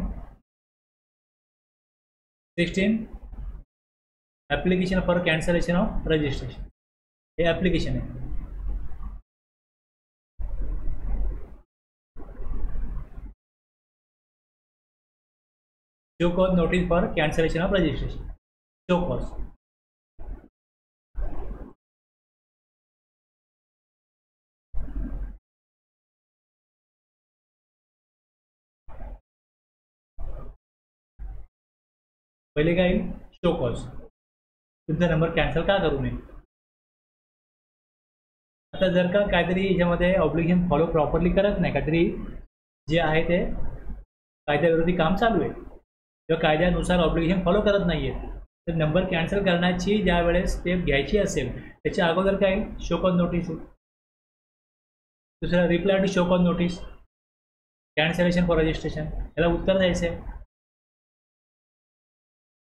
S1: 16 application for cancellation of registration. हे application आहे. Show cause notice for cancellation of registration. Show cause. पहिले काय येईल? Show cause. तुमचा number cancel का करू नये. आता जर का काहीतरी याच्यामध्ये ऑब्लिगेशन फॉलो प्रॉपरली करत नाही, काहीतरी जे आहे ते कायद्याविरोधी काम चालू आहे किंवा कायद्यानुसार ऑब्लिगेशन फॉलो करत नाही आहे, तर नंबर कॅन्सल करण्याची ज्या वेळेस स्टेप घ्यायची असेल त्याच्या अगोदर काय शो कॉज नोटीस. दुसरा reply to show cause notice, cancellation for registration, याला उत्तर द्यायचं आहे.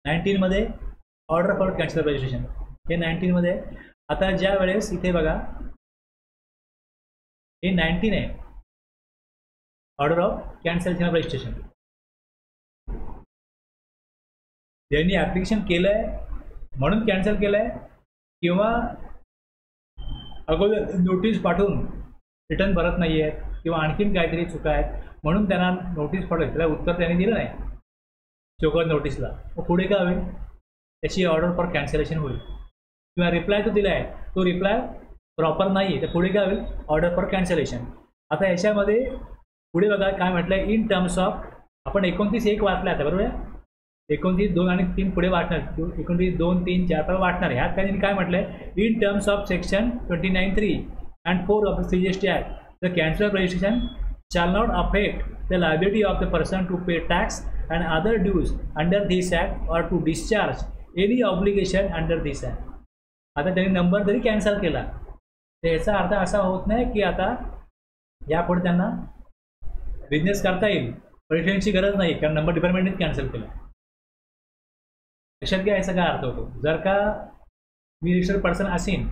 S1: 19 मध्ये ऑर्डर फॉर कॅन्सल रजिस्ट्रेशन. हे 19 मध्ये. आता ज्या वेळेस इथे बघा हे 19 आहे, order of cancellation of registration. ज्यांनी ॲप्लिकेशन केलं आहे म्हणून कॅन्सल केलं आहे किंवा अगोदर नोटीस पाठवून रिटर्न भरत नाही आहेत किंवा आणखीन काहीतरी चुका आहेत म्हणून त्यांना नोटीस पाठवली, त्याला उत्तर त्यांनी दिलं नाही शोकॉज नोटीसला, मग पुढे काय होईल? त्याची ऑर्डर फॉर कॅन्सलेशन होईल. किंवा रिप्लाय तो दिला आहे, तो रिप्लाय प्रॉपर नाही आहे, तर पुढे काय होईल? Order for cancellation. आता याच्यामध्ये पुढे बघा काय म्हटलं आहे, इन टर्म्स ऑफ. आपण 29(1) वाचलं आता, बरोबर आहे? 29, 2 आणि 3 पुढे वाटणार, 29, 2, 3, 4 पण वाटणार आहे. ह्यात काय म्हटलं आहे? In terms of section 29(3) and 4 of the CGST Act, the cancel of registration shall not affect the liability of the person to pay tax and other dues under this act or to discharge any obligation under this act. आता त्यांनी number जरी cancel केला तर याचा अर्थ असा होत नाही की आता यापुढे त्यांना बिझनेस करता येईल, रजिस्ट्रेशनची गरज नाही कारण नंबर डिपार्टमेंटनेच कॅन्सल केला. लक्षात घ्या याचा काय अर्थ होतो. जर का मी रजिस्टर्ड पर्सन असेन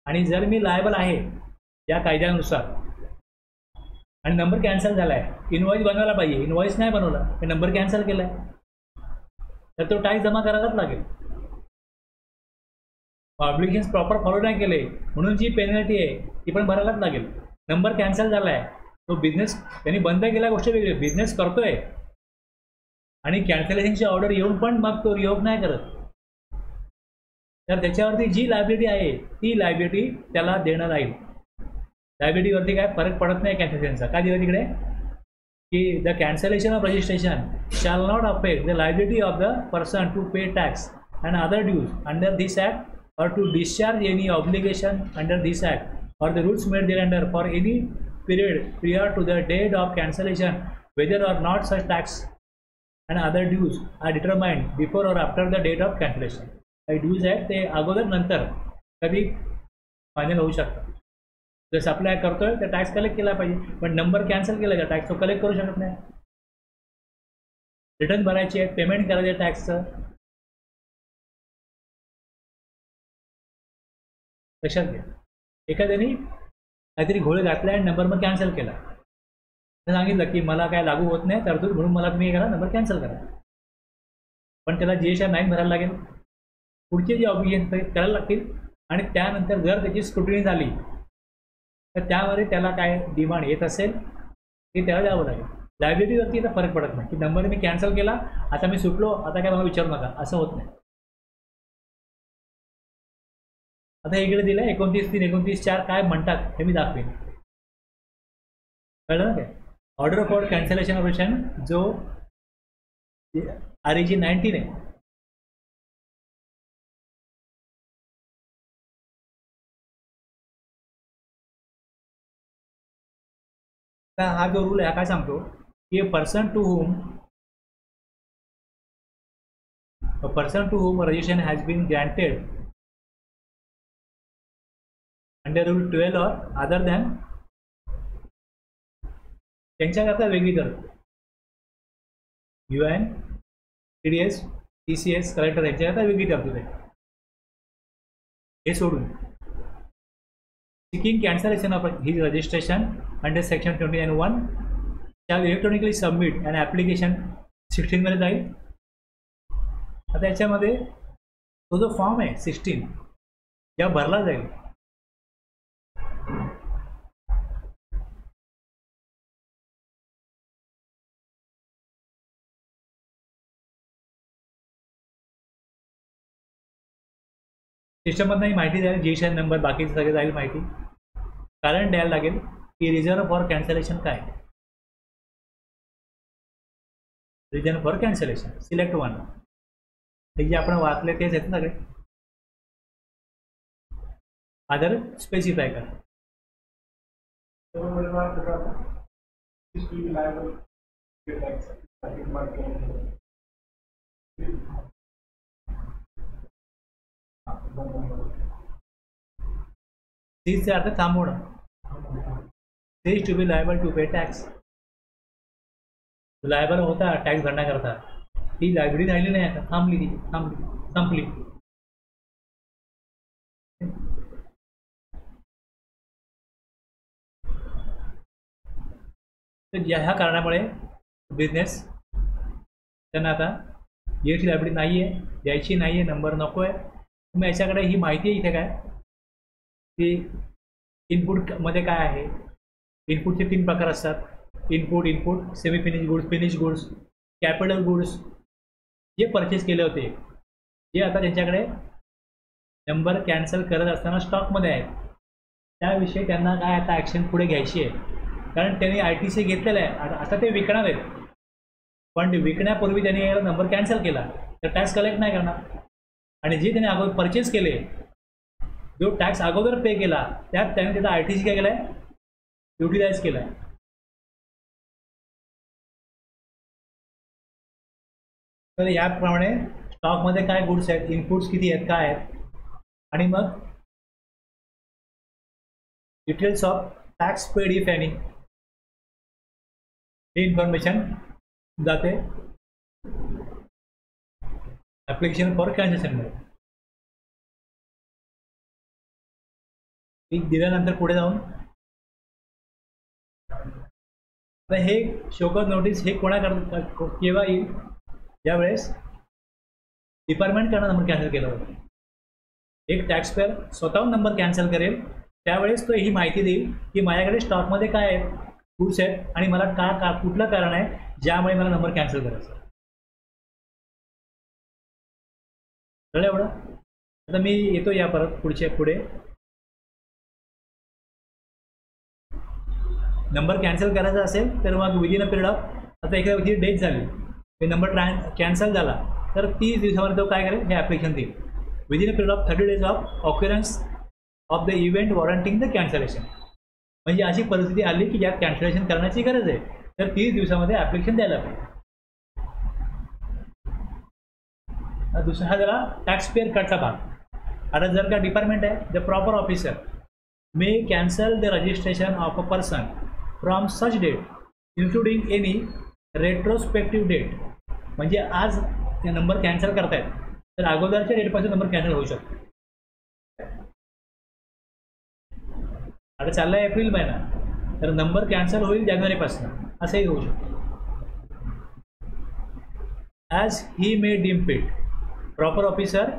S1: आणि जर मी लायबल आहे या कायद्यानुसार आणि नंबर कॅन्सल झाला आहे, इनवॉइस बनवायला पाहिजे, इनवॉइस नाही बनवला, हे नंबर कॅन्सल केला आहे, तर तो टॅक्स जमा करायलाच लागेल. ऑब्लिगेशन्स प्रॉपर फॉलो नाही केले म्हणून जी पेनल्टी आहे ती पण भरायलाच लागेल. नंबर कॅन्सल झाला आहे, तो बिझनेस त्यांनी बंद केल्या गोष्टी वेगळी, बिझनेस करतोय आणि कॅन्सलेशनची ऑर्डर येऊन पण मग तो रिओप नाही करत, तर त्याच्यावरती जी लायबिलिटी आहे ती लायबिलिटी त्याला देणं राहील. लायबिलिटीवरती काय फरक पडत नाही कॅन्सलेशनचा. काय दिलं तिकडे की the cancellation of registration shall not affect the liability of the person to pay tax and other dues under this act or to discharge any obligation under this act or the rules made thereunder for any period prior to the date of cancellation, whether or not such tax and other dues are determined before or after the date of cancellation. काही dues आहेत ते अगोदर नंतर कधी final होऊ शकतात. जर supply करतोय तर टॅक्स कलेक्ट केला पाहिजे, पण नंबर कॅन्सल केला तर टॅक्स तो कलेक्ट करू शकत नाही. रिटर्न भरायची आहे, पेमेंट करायचं आहे टॅक्सचं. लक्षात घ्या. एखाद्याने काहीतरी घोळ घातला आणि नंबर मग कॅन्सल केला, सांगितलं की मला काय लागू होत नाही तरतूद म्हणून मला तुम्ही करा नंबर कॅन्सल करा, पण त्याला GSR 9 भरायला लागेल, पुढचे जे ऑब्लिगेशन करायला लागतील आणि त्यानंतर जर त्याची स्क्रुटिनी झाली तर त्यामध्ये त्याला काय डिमांड येत असेल ते त्याला द्यावं लागेल. लायबिलिटीवरती आता फरक पडत नाही की नंबर मी कॅन्सल केला, आता मी सुटलो, आता काय मला विचारू नका, असं होत नाही. आता इकडे दिलं 29/3 29/4 काय म्हणतात हे मी दाखवेन. कळलं ना काय? ऑर्डर फॉर कॅन्सलेशन ऑपरेशन जो REG 19 आहे, हा जो रूल आहे हा काय सांगतो की a person to whom registration has been granted under rule 12 or other than, त्यांच्याकरता वेगळी करतो. UN, TDS, TCS, कलेक्टर यांच्याकरता वेगळी तरतूद आहे. हे सोडून seeking cancellation of his registration under section 29(1) shall electronically submit an application 16 मध्ये जाईल. आता याच्यामध्ये तो जो फॉर्म आहे 16 या भरला जाईल. सिस्टममधनं ही माहिती द्यायला GSN नंबर बाकीचे सगळे जाईल माहिती. कारण द्यायला लागेल की रिझन फॉर कॅन्सलेशन काय, रिझन फॉर कॅन्सलेशन सिलेक्ट 1 हे जे आपण वाचले तेच आहेत ना सगळे. अदर स्पेसिफाय करा. सीचे अर्थ थांबवणं. Cease to be liable to pay tax. Liable होता टॅक्स भरण्याकरता, ती लायबिलिटी राहिली नाही, आता थांबली, ती संपली. तर ह्या कारणामुळे बिझनेस त्यांना आता याची लायबिलिटी नाही आहे, द्यायची नाही आहे, नंबर नको आहे. मग याच्याकडे ही माहिती आहे इथे काय की इनपुटमध्ये काय आहे. इनपुटचे 3 प्रकार असतात. Input, semi finish goods, capital goods. जे परचेस केले होते, जे आता त्यांच्याकडे नंबर कॅन्सल करत असताना स्टॉकमध्ये आहेत, त्याविषयी त्यांना काय आता ॲक्शन पुढे घ्यायची आहे. कारण त्यांनी ITC घेतलेलं आहे, आता ते विकणार आहेत, पण विकण्यापूर्वी त्यांनी नंबर कॅन्सल केला तर टॅक्स कलेक्ट नाही करणार. आणि जे त्यांनी अगोदर परचेस केले, जो टॅक्स अगोदर पे केला, त्यात त्याने त्याचा ITC काय केला आहे, युटिलाइज केला आहे. तर याप्रमाणे स्टॉकमध्ये काय गुड्स आहेत, इनपुट्स किती आहेत, काय आहेत, आणि मग details of tax paid if any he information जाते ॲप्लिकेशन फॉर कॅन्सलेशनमध्ये. दिल्यानंतर पुढे जाऊन आता हे शोकत नोटीस हे कोणाकडे केव्हा येईल, ज्यावेळेस डिपार्टमेंटकडनं नंबर कॅन्सल केला होता. एक टॅक्स पेअर स्वतःहून नंबर कॅन्सल करेल, त्यावेळेस तो ही माहिती देईल की माझ्याकडे स्टॉकमध्ये काय आहेत, गुड्स आहेत, आणि मला कुठलं कारण आहे ज्यामुळे मला नंबर कॅन्सल करायचा. कळलं एवढं? आता मी येतो या परत पुढे. नंबर कॅन्सल करायचा असेल तर मग विदिन अ पिरियड ऑफ, आता एखाद्या डेट झाली, ते नंबर कॅन्सल झाला तर 30 दिवसामध्ये तो काय करेल, हे ॲप्लिकेशन देईल. Within a period of 30 days of occurrence of the event warranting the cancellation. म्हणजे अशी परिस्थिती आली की ज्यात कॅन्सलेशन करण्याची गरज आहे, तर 30 दिवसामध्ये ॲप्लिकेशन द्यायला पाहिजे. दुसरा हा झाला टॅक्स पेअर कटचा भाग. आता जर का डिपार्टमेंट आहे, the proper officer may cancel the registration of a person from such date including any retrospective date. म्हणजे आज ते नंबर कॅन्सल करतायत तर अगोदरच्या डेटपासून नंबर कॅन्सल होऊ शकतो. आता चालला आहे एप्रिल महिना, तर नंबर कॅन्सल होईल जानेवारीपासून, असंही होऊ शकतो. As he may deem fit, proper officer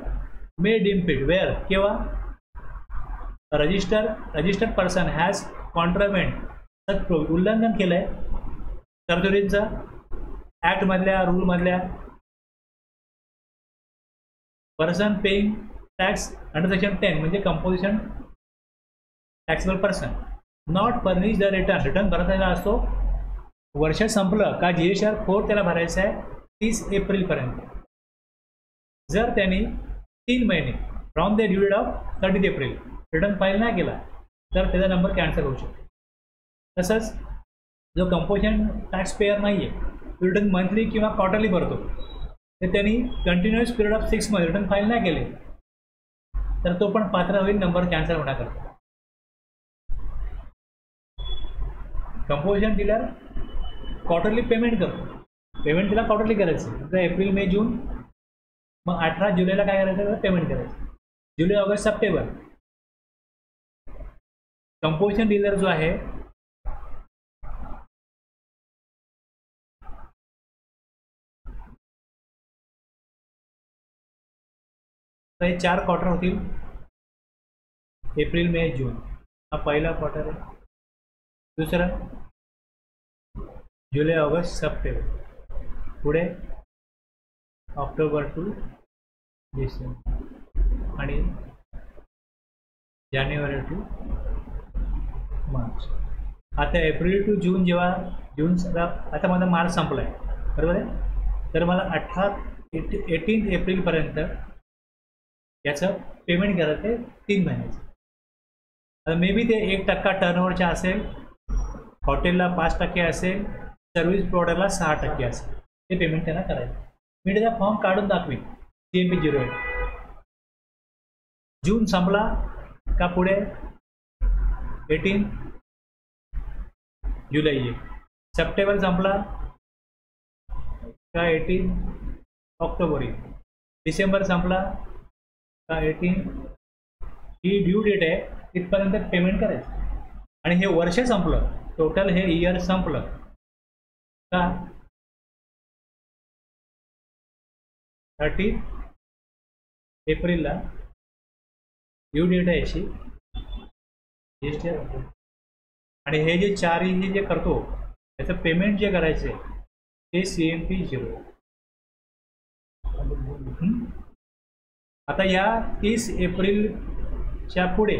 S1: may deem fit where, केव्हा रजिस्टर्ड पर्सन हॅज कॉन्ट्राव्हेंट, उल्लंघन केलं आहे तरतुदींचा ॲक्टमधल्या रूलमधल्या person paying tax under section 10 म्हणजे composition taxable person not furnish the return भरताना असतो. वर्ष संपलं का GSR 4 त्याला भरायचं आहे 30 एप्रिलपर्यंत. जर त्यांनी 3 महिने from the due date of 30 April return file नाही केला तर त्याचा नंबर कॅन्सल होऊ शकतो. तसंच जो कंपोजिशन टॅक्स पेयर नाही आहे रिटर्न मंथली किंवा क्वार्टरली भरतो तर त्यांनी continuous period of 6 month return file नाही केले तर तो पण पात्र होईल नंबर कॅन्सल होण्याकरता. कंपोजिशन डीलर क्वार्टरली पेमेंट करतो. पेमेंट तिला क्वार्टरली करायचं तर एप्रिल मे जून मग 18 जुलैला काय करायचं तर पेमेंट करायचं. जुलै ऑगस्ट सप्टेंबर. कंपोजिशन डीलर जो आहे तर हे 4 क्वार्टर होतील. एप्रिल मे जून हा पहिला क्वार्टर आहे. दुसरा जुलै ऑगस्ट सप्टेंबर. पुढे ऑक्टोबर टू डिसेंबर आणि जानेवारी टू मार्च. आता एप्रिल टू जून जेव्हा आता माझा मार्च संपला आहे बरोबर आहे तर मला 18 एप्रिलपर्यंत याचं पेमेंट करायचं आहे 3 महिन्याचं. आता मे बी ते 1% टर्नओव्हरच्या असेल, हॉटेलला 5% असेल, सर्व्हिस प्रोव्हायडरला 6% असेल. ते पेमेंट त्यांना करायचं. मी त्याचा फॉर्म काढून दाखवीन CMP 08. जून संपला का पुढे 18 जुलै येईल. सप्टेंबर संपला का 18 ऑक्टोबर येईल. डिसेंबर संपला का 18 ही ड्यू डेट आहे तिथपर्यंत पेमेंट करायचं. आणि हे वर्ष संपलं टोटल हे इयर संपलं का 30 एप्रिलला ड्यू डेट आहे अशी GST. आणि हे जे 4 जे करतो त्याचं पेमेंट जे करायचं आहे ते CMP 0. आता या 30 एप्रिलच्या पुढे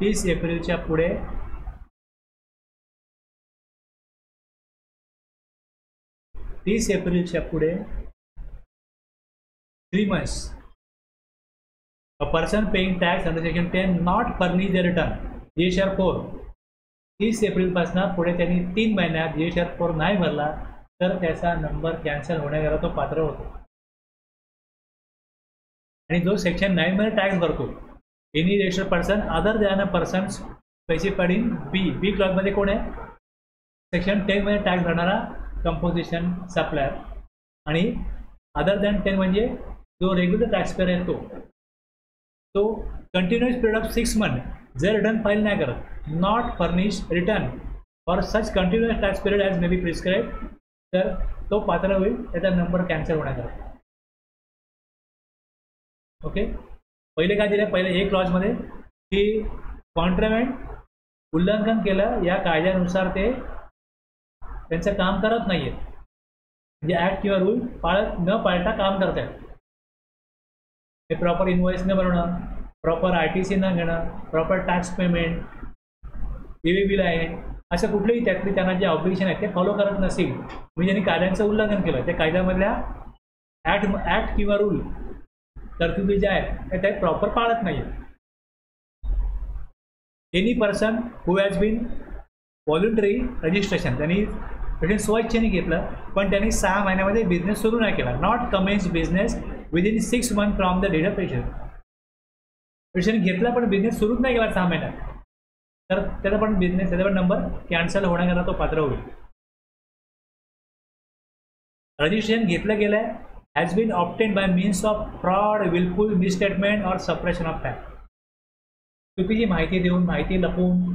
S1: 30 एप्रिलच्या पुढे three months a person paying tax under section 10 not furnish their return GSR 4 30 एप्रिलपासून पुढे त्यांनी 3 महिन्यात GSR 4 नाही भरला तर त्याचा नंबर कॅन्सल होण्याकरता तो पात्र होतो. आणि जो सेक्शन 9 मध्ये टॅक्स भरतो any registered person other than a person specified in B क्लॉजमध्ये कोण आहे सेक्शन 10 मध्ये टॅक्स भरणारा कंपोजिशन सप्लायर. आणि अदर दॅन 10 म्हणजे जो रेग्युलर टॅक्स पेअर आहे तो कंटिन्युअस पिरियड ऑफ 6 मंथ जर रिटर्न फाईल नाही करत not furnish return for such continuous tax period as may be prescribe तर तो पात्र होईल त्याचा नंबर कॅन्सल होण्याकरता. ओके. पहिले काय दिलं पहिले एक क्लॉजमध्ये की कॉन्ट्राव्हेंट उल्लंघन केलं या कायद्यानुसार ते त्यांचं काम करत नाही आहेत म्हणजे ॲक्ट किंवा रूल न पाळता काम करत आहेत. हे प्रॉपर इनवॉइस न बनवणं, प्रॉपर RTC न घेणं, proper tax payment, EV bill आहे असं कुठलेही त्यातली त्यांना जे ऑब्लिगेशन आहेत ते फॉलो करत नसेल म्हणजे त्यांनी कायद्यांचं उल्लंघन केलं. त्या कायद्यामधल्या ॲक्ट किंवा रूल तरतुदी ज्या आहेत त्या प्रॉपर पाळत नाही आहेत. Any person who has been voluntary registration त्यांनी स्वइच्छेने घेतलं पण त्यांनी 6 महिन्यामध्ये बिझनेस सुरू नाही केला not commence business within 6 month from the date of registration घेतला पण बिझनेस सुरूच नाही केला 6 महिन्यात तर त्याचा पण बिझनेस त्याचा पण नंबर कॅन्सल होण्याकरता तो पात्र होईल. रजिस्ट्रेशन घेतलं गेलं आहे has been obtained by means of fraud wilful misstatement और सप्रेशन ऑफ फॅक्ट. चुकीची माहिती देऊन माहिती लपवून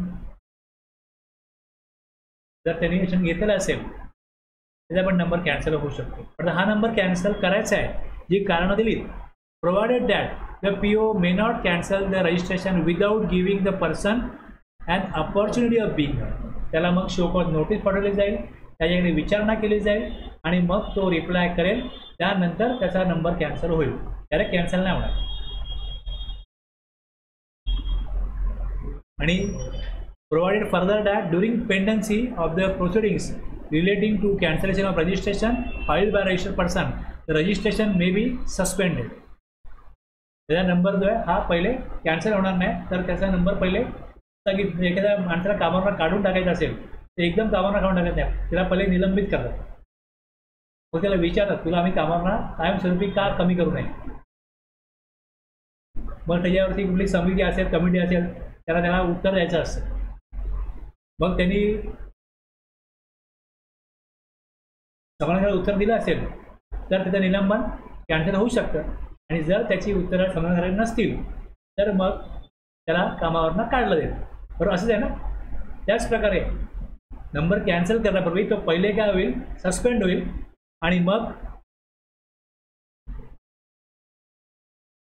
S1: जर त्यांनी रजिस्ट्रेशन घेतलेलं असेल त्याचा पण नंबर कॅन्सल होऊ शकतो. पण हा नंबर कॅन्सल करायचा आहे जी कारणं दिलीत provided that the PO may not cancel the registration without giving the person and opportunity of being. त्याला मग शो कॉज नोटीस पाठवली जाईल त्याच्याकडे विचारणा केली जाईल आणि मग तो रिप्लाय करेल, त्यानंतर त्याचा नंबर कॅन्सल होईल. त्याला कॅन्सल नाही होणार. आणि provided further that during pendency of the proceedings relating to cancellation of registration filed by registered person, the registration may be suspended. त्याचा नंबर जो आहे हा पहिले कॅन्सल होणार नाही, तर त्याचा नंबर पहिले एखाद्या माणसाला कामावर काढून टाकायचं असेल ते एकदम कामावर काढून टाकत नाही, त्याला पहिले निलंबित करतात. मग त्याला विचारतात तुला आम्ही कामावर कायमस्वरूपी का कमी करू नये. मग त्याच्यावरती कुठली समिती असेल, कमिटी असेल, त्याला उत्तर द्यायचं असतं. मग त्यांनी समाधानाला उत्तर दिलं असेल तर त्याचं निलंबन कॅन्सल होऊ शकतं. आणि जर त्याची उत्तरं समाधानकारक नसतील तर मग त्याला कामावरनं काढलं जाईल. बरोबर असंच आहे ना. त्याच प्रकारे नंबर कॅन्सल करण्यापूर्वी तो पहिले काय होईल, सस्पेंड होईल आणि मग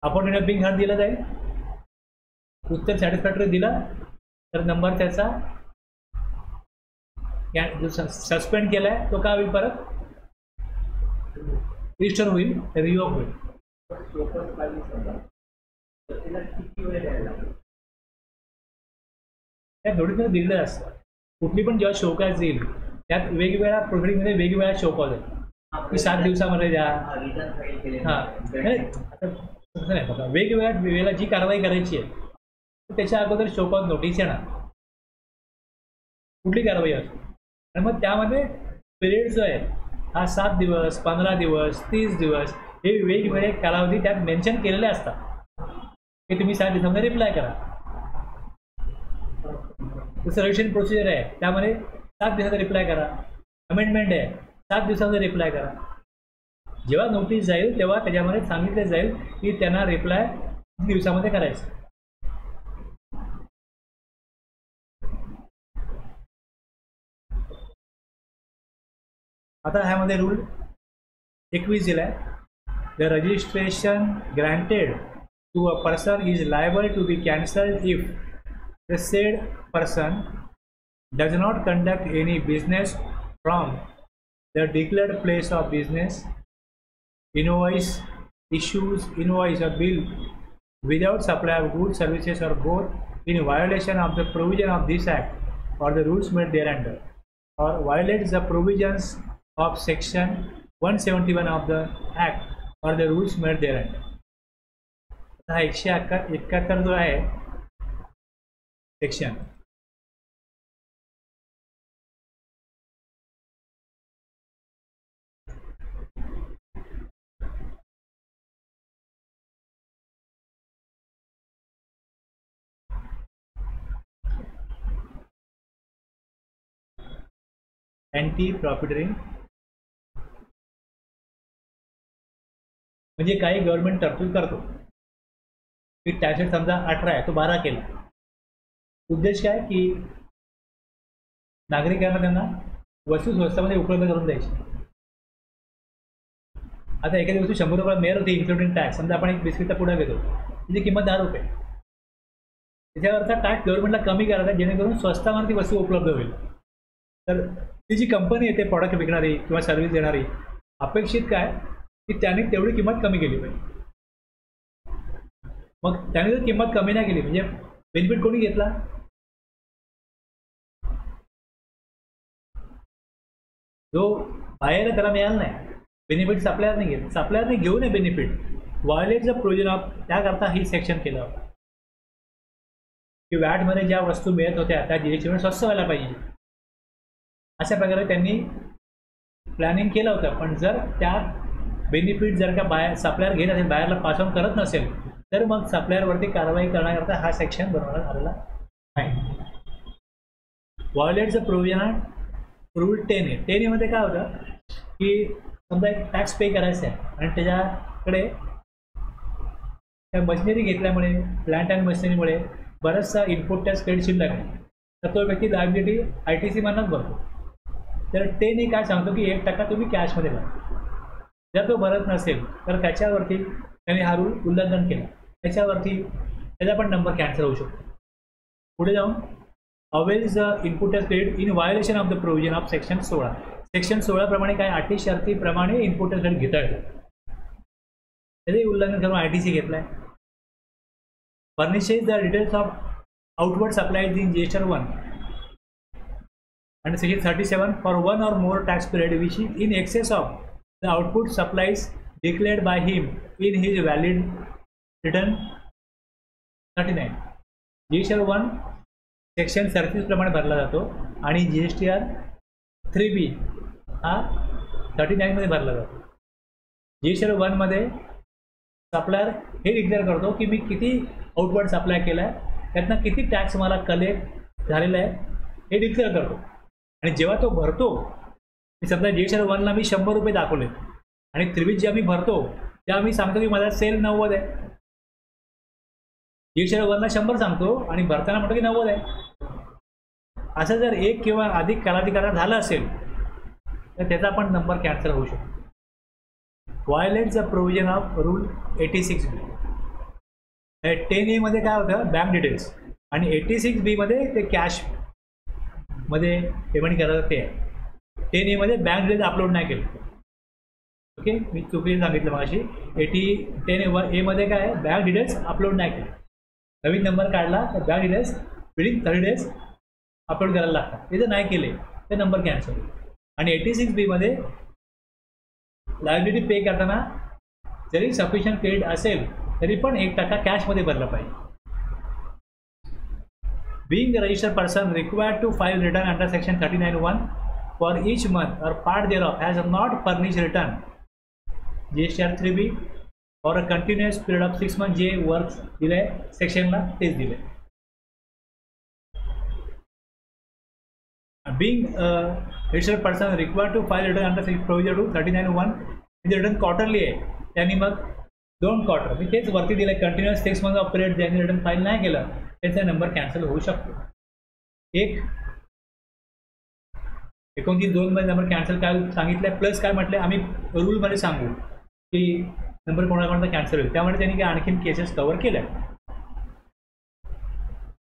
S1: अपॉइंटमेंट ऑफ बिंग हर्ड दिलं जाईल. उत्तर सॅटिस्फॅक्टरी दिलं तर नंबर त्याचा सस्पेंड केलाय तो काय होईल, परत रिस्टोर होईल, रिवोक होईल. त्या दोन्हीमध्ये दिलेलं असतं. कुठली पण जेव्हा शोकॉज येईल त्यात वेगवेगळ्या प्रोसिडिंगमध्ये वेगवेगळ्या शोकॉज आहेत की 7 दिवसामध्ये द्या. हां तसं नाही बघा, वेगवेगळ्या वेळेला जी कारवाई करायची आहे त्याच्या अगोदर शोकॉज नोटीस येणार कुठली कारवाई असतो. आणि मग त्यामध्ये पिरियड जो आहे हा 7 दिवस, 15 दिवस, 30 दिवस हे वेगवेगळे कालावधी त्यात मेन्शन केलेले असतात की तुम्ही 7 दिवसामध्ये रिप्लाय करा. जसं रजिस्ट्रेशन प्रोसिजर आहे त्यामध्ये 7 दिवसात रिप्लाय करा. अमेंडमेंट आहे 7 दिवसामध्ये रिप्लाय करा. जेव्हा नोटीस जाईल तेव्हा त्याच्यामध्ये सांगितलं जाईल की त्यांना रिप्लाय दिवसामध्ये करायचं. आता ह्यामध्ये रूल 21 दिला आहे. The registration granted to a person is liable to be cancelled if the said person does not conduct any business from the declared place of business, issues invoice or bill without supply of goods, services or both in violation of the provision of this act or the rules made thereunder, or violates the provisions of section 171 of the act or the rules made thereunder. आता 171 जो आहे section anti profiteering म्हणजे काही government तरतूद करतो की tax rate समजा 18 आहे तो 12 केला. उद्देश काय की नागरिकांना त्यांना वस्तू स्वस्तामध्ये उपलब्ध करून द्यायची. आता एखादी वस्तू 100 रुपयाला मिळत होती इन्क्लुडिंग टॅक्स. समजा आपण एक बिस्किटचा पुडा घेतो त्याची किंमत 10 रुपये. त्याच्यावरचा टॅक्स गव्हर्नमेंटला कमी करायचा जेणेकरून स्वस्तामध्ये ती वस्तू उपलब्ध होईल. तर ती जी कंपनी आहे ते प्रॉडक्ट विकणारी किंवा सर्व्हिस देणारी अपेक्षित काय की त्याने तेवढी किंमत कमी केली पाहिजे. मग त्याने जर किंमत कमी नाही केली म्हणजे बेनिफिट कोणी घेतला, जो बाहेर आहे त्याला मिळाला नाही. बेनिफिट सप्लायरने घेतलं, सप्लायरने घेऊ नये benefit. Violet the provision of त्याकरता ही सेक्शन केलं होतं की वॅटमध्ये ज्या वस्तू मिळत होत्या त्या जीएसटीवर स्वस्त व्हायला पाहिजे. अशा प्रकारे त्यांनी प्लॅनिंग केलं होतं. पण जर त्या बेनिफिट जर का बाहेर सप्लायर घेत असेल, बाहेरला पास ऑन करत नसेल तर मग सप्लायरवरती कारवाई करण्याकरता हा सेक्शन बनवण्यात आलेला आहे. व्हायोलेटचं प्रोव्हिजन रूल 10 आहे. 10 मध्ये काय होतं की समजा एक टॅक्स पे करायचा आहे आणि त्याच्याकडे त्या मशिनरी घेतल्यामुळे प्लांट अँड मशिनरीमुळे बराचसा इनपुट टॅक्स क्रेडिट शिल्लक आहे तर तो व्यक्ती लायबिलिटी ITC मधूनच भरतो. तर 10 काय सांगतो की 1% तुम्ही कॅशमध्ये भरा. जर तो भरत नसेल तर त्याच्यावरती त्याने हा रूल उल्लंघन केलं त्याच्यावरती त्याचा पण नंबर कॅन्सल होऊ शकतो. पुढे जाऊन avails the input tax credit in violation of the provision of section 16. Section 16 प्रमाणे काय अटी शर्तीप्रमाणे इनपुट टॅक्स क्रेडिट घेता येतो. त्याचे उल्लंघन करून ITC घेतलाय. Furnishes the details of outward supplies in GSTR 1 and section 37 for one or more tax period which is in excess of the output supplies declared by him in his valid return 39. GSTR 1 section 37 प्रमाणे भरला जातो आणि GSTR 3B हा 39 मध्ये भरला जातो. GSTR 1 मध्ये supplier हे डिक्लेअर करतो की मी किती आउटवर्ड सप्लाय केला आहे, त्यातनं किती टॅक्स मला कलेक्ट झालेला आहे हे डिक्लेअर करतो. आणि जेव्हा तो भरतो, समजा GSTR 1 ला मी 100 रुपये दाखवले आणि 3B जेव्हा मी भरतो तेव्हा मी सांगतो की माझा सेल 90 आहे. GSTR 1 ला 100 सांगतो आणि भरताना म्हणतो की 90 आहे. असं जर एक किंवा अधिक कालाधिकार झाला असेल तर त्याचा पण नंबर कॅन्सल होऊ शकतो. Violates the provision of rule 86B. 10A मध्ये काय होतं, बँक डिटेल्स, आणि 86B मध्ये ते कॅश मध्ये पेमेंट करायचं ते आहे. 10A मध्ये बँक डिटेल्स अपलोड नाही केलं. ओके, मी चुकीने सांगितलं मगाशी. 10A मध्ये काय आहे, बँक डिटेल्स अपलोड नाही केले. नवीन नंबर काढला तर bank details within 30 days upload करायला लागतात. ते जर नाही केले ते नंबर कॅन्सल होईल. आणि 86B मध्ये लायबिलिटी पे करताना जरी सफिशियंट क्रेडिट असेल तरी पण 1% कॅशमध्ये भरलं पाहिजे. Being the registered person required to file return under section 39(1) for each month or part thereof has not furnished return GSTR 3B for a continuous period of 6 months. जे work दिलंय सेक्शनला तेच दिलंय. Being a registered person required to file return under section provision to 39(1) म्हणजे return quarterly आहे, त्यांनी मग 2 quarter मी तेच वरती दिलंय. कंटिन्युअस 6 मंथ ऑफ पिरियड ज्यांनी रिटर्न फाईल नाही केलं त्यांचा नंबर कॅन्सल होऊ शकतो. 29(2) मध्ये नंबर कॅन्सल काय सांगितलंय, प्लस काय म्हटलंय आम्ही रूलमध्ये सांगू की नंबर कोणाकोणाचा कॅन्सल होईल. त्यामुळे त्यांनी काय आणखीन केसेस कव्हर केल्या.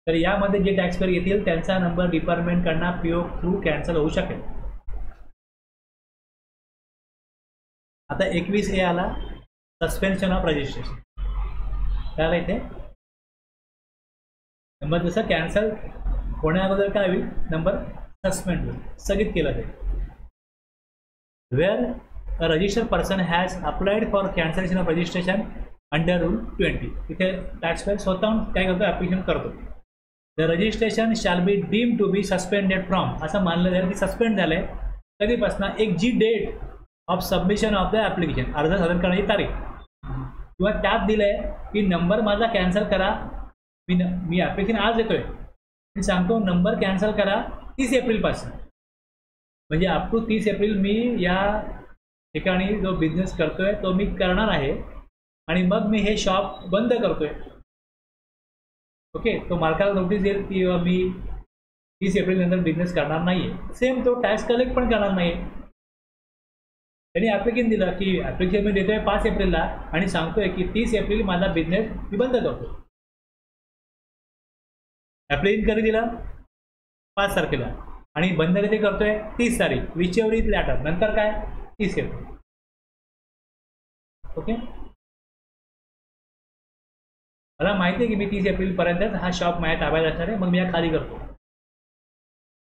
S1: तर यामध्ये जे टॅक्स पेअर येतील त्यांचा नंबर डिपार्टमेंटकडनं PO थ्रू कॅन्सल होऊ शकेल. आता 21A आला, सस्पेन्शन ऑफ रजिस्ट्रेशन. त्याला इथे नंबर जसं कॅन्सल होण्या अगोदर काय होईल, नंबर सस्पेंड होईल, स्थगित केला जाईल. Where a registered person has applied for cancellation of registration under rule 20. तिथे टॅक्स पेअर स्वतःहून काय करतो, ॲप्लिकेशन करतो. The registration shall be deem to be suspended from, असं मानलं जाईल की सस्पेंड झालं आहे कधीपासून, एक जी date of submission of the application, अर्ज सादर करण्याची तारीख, किंवा त्यात दिलं आहे की नंबर माझा कॅन्सल करा. मी ॲप्लिकेशन आज देतोय, मी सांगतो नंबर कॅन्सल करा 30 एप्रिलपासून, म्हणजे अप टू 30 एप्रिल मी या ठिकाणी जो बिझनेस करतोय तो मी करणार आहे आणि मग मी हे शॉप बंद करतोय. ओके, तो मालकाला नोटीस देईल की मी 30 एप्रिल नंतर बिझनेस करणार नाही आहे. सेम तो टॅक्स कलेक्ट पण करणार नाही. त्यांनी ॲप्लिकेशन दिलं की ॲप्लिकेशन मी देतोय 5 एप्रिलला आणि सांगतोय की 30 एप्रिल माझा बिझनेस मी बंद करतो. ॲप्लिकेशन कधी दिला, 5 तारखेला, आणि बंद कधी करतोय 30 तारीख, विचेवर इज लॅटर, नंतर काय 30 एप्रिल. ओके, मला माहिती आहे की मी 30 एप्रिलपर्यंत हा शॉप माझ्या ताब्यात असणार आहे, मग मी या खाली करतो.